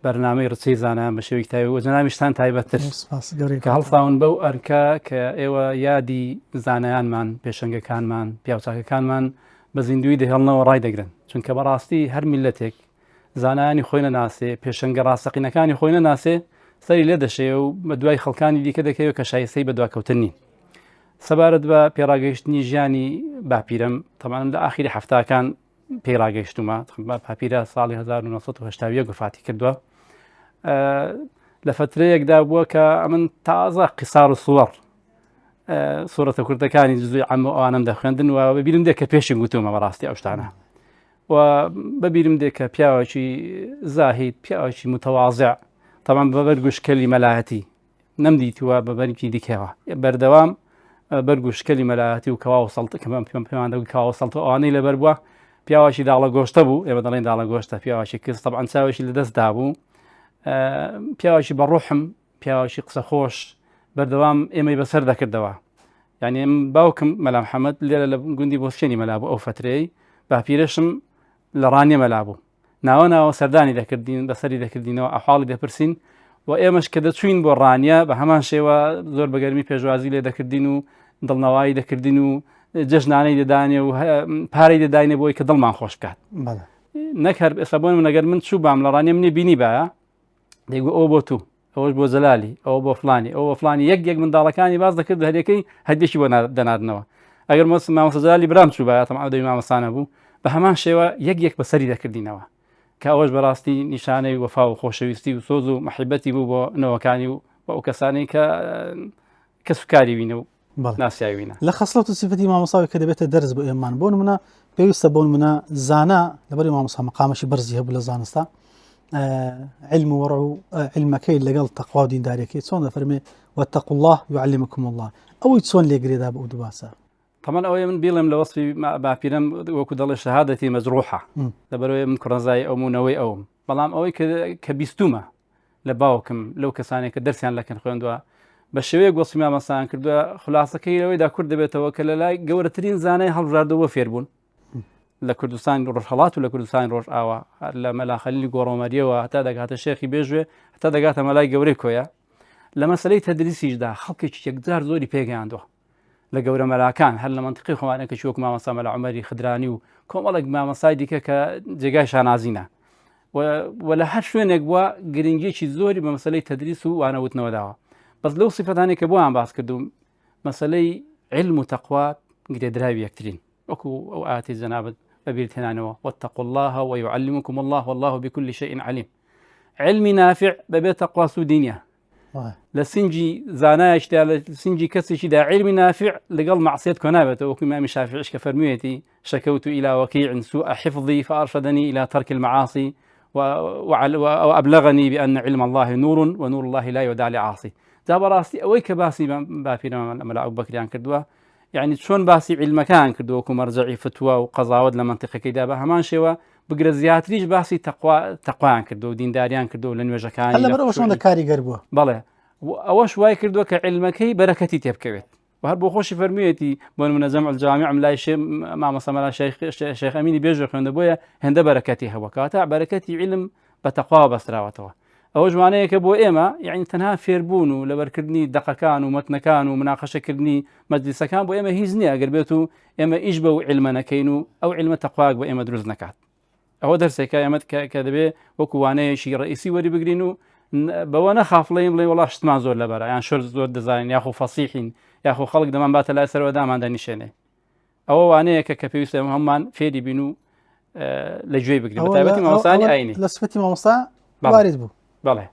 بەرنامەی ڕچەی زانان بە شێوەیەکی تایبەت و جەنابیشتان تایبەتتر کە هەڵساون بەو ئەرکە کە ئێوە یادی زانایانمان پێشەنگەکانمان پیاوچاکەکانمان بە زیندوی دەهێڵنەوە ڕای دەگرن چونکە بەڕاستی هەر میلەتێک زانایانی خۆی نەناسێ پێشەنگە ڕاستەقینەکانی خۆی نەناسێ سەری لێ دەشێ و بە دوای خەڵکانی دیکە دەکەوێت کە شایستەی بە دواکەوتنی سەبارەت بە پێڕاگەیشتنی ژیانی باپیرم تەمانم لە ئاخری هەفتاکان پێڕاگەیشتومە باپیرە ساڵی 1970 گوفاتی کردووە لە فترەیەکدا بووە کە ئەمن تازە قیسار و سووەڕ سوورەتە کوردەکانی جزوی عەمە ئەوانم دەخوێندن و بەبیرم دێ کە پێشی گوتومە بەڕاستی ئەو شتانە و بەبیرم دێ کە پیاوێکی زاهید پیاوێکی متەواضع تەمان بە بەرگوشکەلی مەلایەتی نەمدیتووە بە بەرگی دیکەوە بەردەوام بەرگوشکەلی مەلایەتی و کەوا و سەڵتە کە پێمان دەوت کاوە سەڵتە ئەوانەی لەبەر بووە پیاوێکی داڵە گۆشتە بوو ئێمە دەڵێن داڵە گۆشتە پیاوێکی کەس تەبعەن چاوێکی لەدەستدا بوو پیاوێکی بەڕوحم پیاوێکی قسە خۆش بەردەوام ئێمەی بەسەر دەکردەوە یعنی باوکم مەلا محەممەد لێرە لە گوندی بۆسچێنی مەلا بوو ئەو فترەی باپیرەشم لە ڕانیە مەلا بوو ناوە ناوە سەردانی دەکردین بەسەری دەکردینەوە ئەحواڵی دەپرسین و ئێمەش کە دەچوین بۆ ڕانیا بە هەمان شێوە زۆر بەگەرمی پێشوازی لێ دەکردین و دڵنەوایی دەکردین و جەژنانەی دەدانێ و پارەی دەداینێ بۆی کە دڵمان خۆش بکات نەک هەر ئێستا بۆ نەگەر من چوو بام لە ڕانیە منێ بینی باە دەیگو ئەو بۆ تو ئەوەش بۆ جەلالی ئەوە بۆ فلانی ئەوە فلانی یەک منداڵەکانی باز دەکرد هەرێکەی هەدێکی بۆ دەناردنەوە ئەگەر مامۆستا جەلالی برام چوو باە تەمام دەوی مامۆستانە بوو بە هەمان شێوە یەک بەسەری دەکردینەوە کە ئەوەش بەڕاستی نیشانەی وەفا و خۆشەویستی و سۆز و مححیبەتی بوو بۆ نەوەکانی و بە ئەو کەسانی کە سوکاری وینە و ناسیاوینە لە خەسڵەت و سیفەتی مامۆساوی کە دەبێتە دەرز بۆ ئێمان بۆ نمونە پێویستە بۆ نمونە زانا لەبەری مامۆسا مەقامەشی بەرزی هەبوو لە زانستا علم و وەڕع و علمەکەی لەگەڵ تەقوا و دینداریەکەی چۆن دەفەرمێ واتقوا الله يعلمكم الله ئەوەی چۆن لێگرێدا بە ئەو دوو باسە طبعا ئەوەیە من بیڵێم لە وەسفی باپیرم وەکو دەڵێ شەهادەتی مەجروحە لەبەرەوەی من کوڕەزای ئەومونەوەی ئەوم بەڵام ئەوەی کە بیستومە لە باوکم لەو کەسانێک کە دەرسیان لەکەن خوێندووە بە شێوەیە گۆسی مامەسان کردووە خلاصەکەی لەوەیدا کورد دەبێتەوە کە لە لای گەورەترین زانای هەڵبژاردەوە فێربوون لە کوردستان ڕۆژهەڵات و لە کوردستان ڕۆژ ئاوا لە مەلاخەلیلی گۆڕۆمەریەوە هەتا دەگاتە شێخی بێژوێ هەتا دەگاتە مەلای گەورەی کۆیە لە مەسەلەی تەدریسیشدا خەڵکێکی یەکجار زۆری پێگەیاندووە لە گەورە مەلاکان هەر لە منطقی خۆوانەکە وەکو مامەسا مەلا عومەری خدرانی و کۆمەڵێک مامەسای دیکە کە جێگای شانازینە و لە هەر شوێنێک بووە گرنگیەکی زۆری بە مەسەلەی تەدریس و وانەوتنەوەداوە بەس لەو سیفەتانی کە بۆیان باس کردوم مەسەلەی علم و تەقوا گرێدراوی یەکترین وەکو ئەو ئاەتی جەنابەت بەبیرهێنانەوە واتقوا الله ويعلمكم الله والله بكل شيء عليم علمی نافع بەبێت تەقوا سوودینە لە سنجی زانایشدا لە سنجی کەسێکیدا علمی نافع لەگەڵ معصیت کۆ نابێتەوە وەکو ئیمامی شافعیش کە فەرموویەتی شكوت إلى وكيع سوء حفظي فأرشدني إلى ترك المعاصي وأبلغني بأن علم الله نور ونور الله لا يودع لعاصي جا بەڕاستی ئەوەی کە باسی باپیرەمە مەلا عوبەکریان کردووە یعنی چۆن باسی علمەکان کردووە وەکو مەرجعی فتووە و قەزاوت لە منطقەکەیدا بە هەمان شێوە بگرە زیاتریش باسی تەقوایان کردو و دینداریان کردو لە نوێژەکانی لەبەرەوەشەوە کاریگەر بووە بەڵێ ئەوەش وای کردووە کە علمەکەی بەرەکەتی تێبکەوێت و هەر بۆ خۆشی فەرموویەتی بۆ نمونە جەمع الجامع لای مامۆستا مەلا شێخ ئەمینی بێژوێ خوێندە بۆیە هێندە بەرەکەتی هەبووە کەواتە بەرەکەتی علم بە تەقوا بەستراوەتەوە ئەوە جوانەیە کە بۆ ئێمە یعنی تەنها فێربوون و لەبەرکردنی دەقەکان و مەتنەکان و مناقەشەکردنی مەجلیسەکان بۆ ئێمە هیچ نییە ئەگەر بێت و ئێمە ئیش بەو علمە نەکەین و ئەو علمە تەقواک بۆ ئێمە دروست نەکات ئەوە دەرسێکە ئێمە کە دەبێ وەکو وانەیەشی ڕئیسی وەری بگرین و بەوە نەخافڵێم بڵێ وەڵا شتمان زۆر لەبەرە یان شۆر زۆر دەزانین یاخۆ فەسیحین یاخۆ خەڵک دەمان باتە لای سەرەوە دامان دەنیشێنێ ئەوە وانەیە کە پێویستە هەمومان فێری بین و لەگوێی بگرین بە تایبەتی مامۆستانی ئاینی لە سفەتی مامۆستا وارد بوو بەڵێ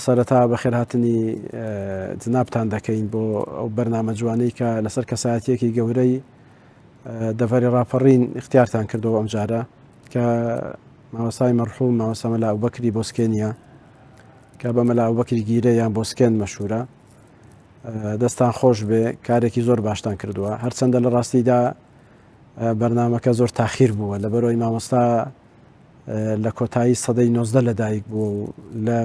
سەرەتا بەخێرهاتنی جنابتان دەکەین بۆ ئەو بەرنامە جوانەی کە لەسەر کەسایەتیەکی گەورەی دەڤەری ڕاپەڕین اختیارتان کردەوە ئەم جارە کە مامۆستای مەرحوم مامۆستا مەلا عوبەکری بۆسکێنیە کە بە مەلا عوبەکری گیرە یان بۆسکێن مەشهورە دەستان خۆش بێ کارێکی زۆر باشتان کردووە هەرچەندە لە ڕاستیدا بەرنامەکە زۆر تاخیر بووە لەبەرەوەی مامۆستا لە کۆتایی سەدەی 19 لەدایک بوو لە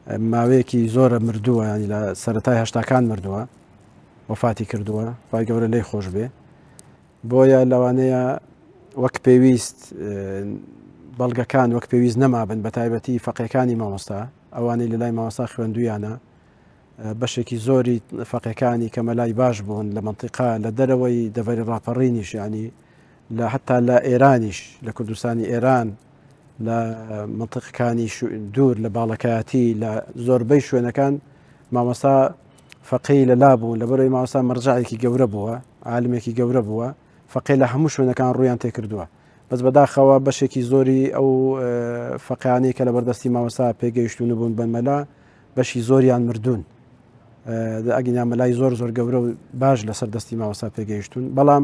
ماوەیەکی زۆرە مردووە ینی لە سەرەتای هەشتاکان مردووە وەفاتی کردووە خی گەورە لێی خۆش بێ بۆیە لەوانەیە وەک پێویست بەڵگەکان وەک پێویست نەمابن بە تایبەتی فەقیەکانی مامۆستا ئەوانەی لە لای مامۆستا خوێندویانە بەشێکی زۆری فەقیەکانی کە مەلای باش بوون لە منطقا لە دەرەوەی دەڤەری ڕاپەڕینیش ینی لە حتا لە ئێرانیش لە کوردستانی ئێران لە منطقەکانی دوور لە باڵەکایەتی لە زۆربەی شوێنەکان مامۆستا فەقی لەلا بوون لەبەرەوەی مامۆستا مەرجعێکی گەورە بووە عالمێکی گەورە بووە فەقی لە هەموو شوێنەکان ڕویان تێکردووە بەس بەداخەوە بەشێکی زۆری ئەو فەقیانەی کە لە بەردەستی مامۆستا پێگەیشتون بوون بە مەلا بەشی زۆریان مردوون ئەگینا مەلای زۆر گەورە و باش لەسەر دەستی مامۆستا پێگەیشتون بەڵام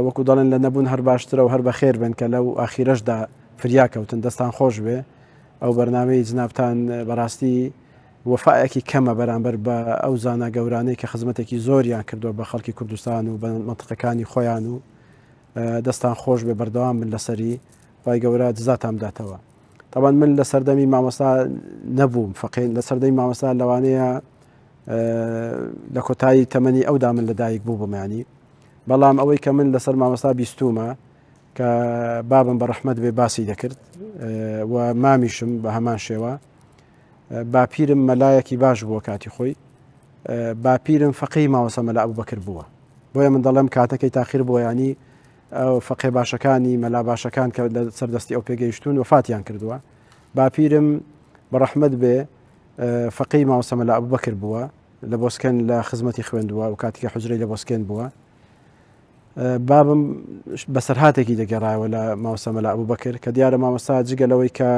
وەکو دەڵێن لە نەبوون هەر باشترە و هەر بە خێر بن کە لەو ئاخیرەشدا فریاکەوتن دەستان خۆش بێ ئەو بەرنامەی جنابتان بەڕاستی وەفاەکی کەمە بەرامبەر بە ئەو زانە گەورانەی کە خزمەتێکی زۆریان کردووە بە خەڵکی کوردستان و بە منطقەکانی خۆیان و دەستان خۆش بێ بەردەوام من لەسەری خی گەورە جزاتان بداتەوە طبعا من لە سەردەمی مامۆستا نەبووم فەقین لە سەردەمی مامۆستا لەوانەیە لە کۆتایی تەمەنی ئەودا من لەدایک بوو بمانی بەڵام ئەوەی کە من لەسەر مامۆستا بیستومە کە بابم بە ڕەحمەت بێ باسی دەکرد و مامیشم بە هەمان شێوە باپیرم مەلایەکی باش بووە کاتی خۆی باپیرم فەقی مامۆستا مەلا ئەبوبەکر بووە بۆیە من دەڵێم کاتەکەی تاخیر بووە ینی ئەو فەقێ باشەکانی مەلا باشەکان کە لە سەردەستی ئەو پێگەیشتون وفاتیان کردووە باپیرم بە ڕەحمەت بێ فەقی مامۆستا مەلا ئەبوبەکر بووە لە بۆسکەن لە خزمەتی خوێندووە و کاتێکە حوجرەی لە بۆسکێن بووە بابم بەسەرهاتێکی دەگەڕایەوە لە مامۆستا مەلا ئەبوبەکر کە دیارە مامۆستا جگەلەوەی کە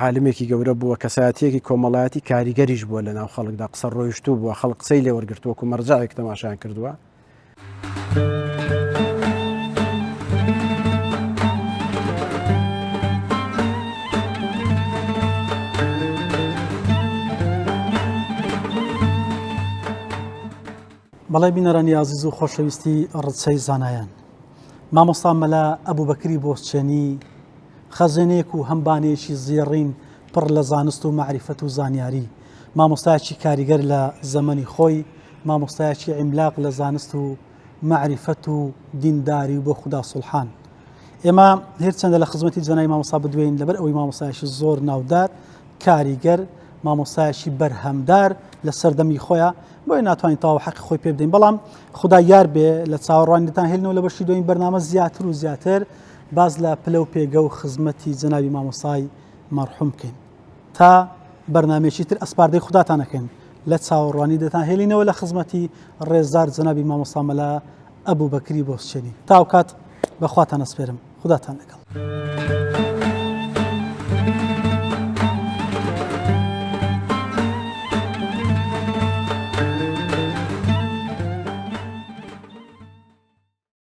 عالمێکی گەورە بووە کەسایەتیەکی کۆمەڵایەتی کاریگەریش بووە لە ناو خەڵکدا قسە ڕۆیشتوو بووە خەڵک قسەی لێ وەرگرتووە و مەرجەعێک تەماشایان کردووە بەڵێ بینەرانی عەزیز و خۆشەویستی ڕچەی زانایان مامۆستا مەلا ئەبوبەکری بۆسچێنی خەزانەیەک و هەمبانەیەکی زێڕین پڕ لە زانست و معریفەت و زانیاری مامۆستایەکی کاریگەر لە زەمەنی خۆی مامۆستایەکی عیملاق لە زانست و معریفەت و دینداری و بۆ خودا سوڵحان ئێمە هێر چەندە لە خزمەتی جەنای مامۆستا بدوێن لەبەر ئەوەی مامۆستایەکی زۆر ناودار کاریگەر مامۆستایەکی بەرهەمدار لە سەردەمی خۆیان بۆی ناتوانین تاوە حەقی خۆی پێ بدەین بەڵام خدا یار بێ لە چاوەڕوانیتان هێلنەوە لە بەشی دوین بەرنامە زیاتر و زیاتر باز لە پلە و پێگە و خزمەتی جەنابی مامۆستای مەرحوم بکەین تا بەرنامێکی تر ئەسپاردەی خوداتانەکەن لە چاوەڕوانی دەتان هێلینەوە لە خزمەتی ڕێزدار جەنابی مامۆستا مەلا ئەبوبەکری بۆسچێنی تاو کات بەخواتان ئەسپێرم خوداتان لەگەڵ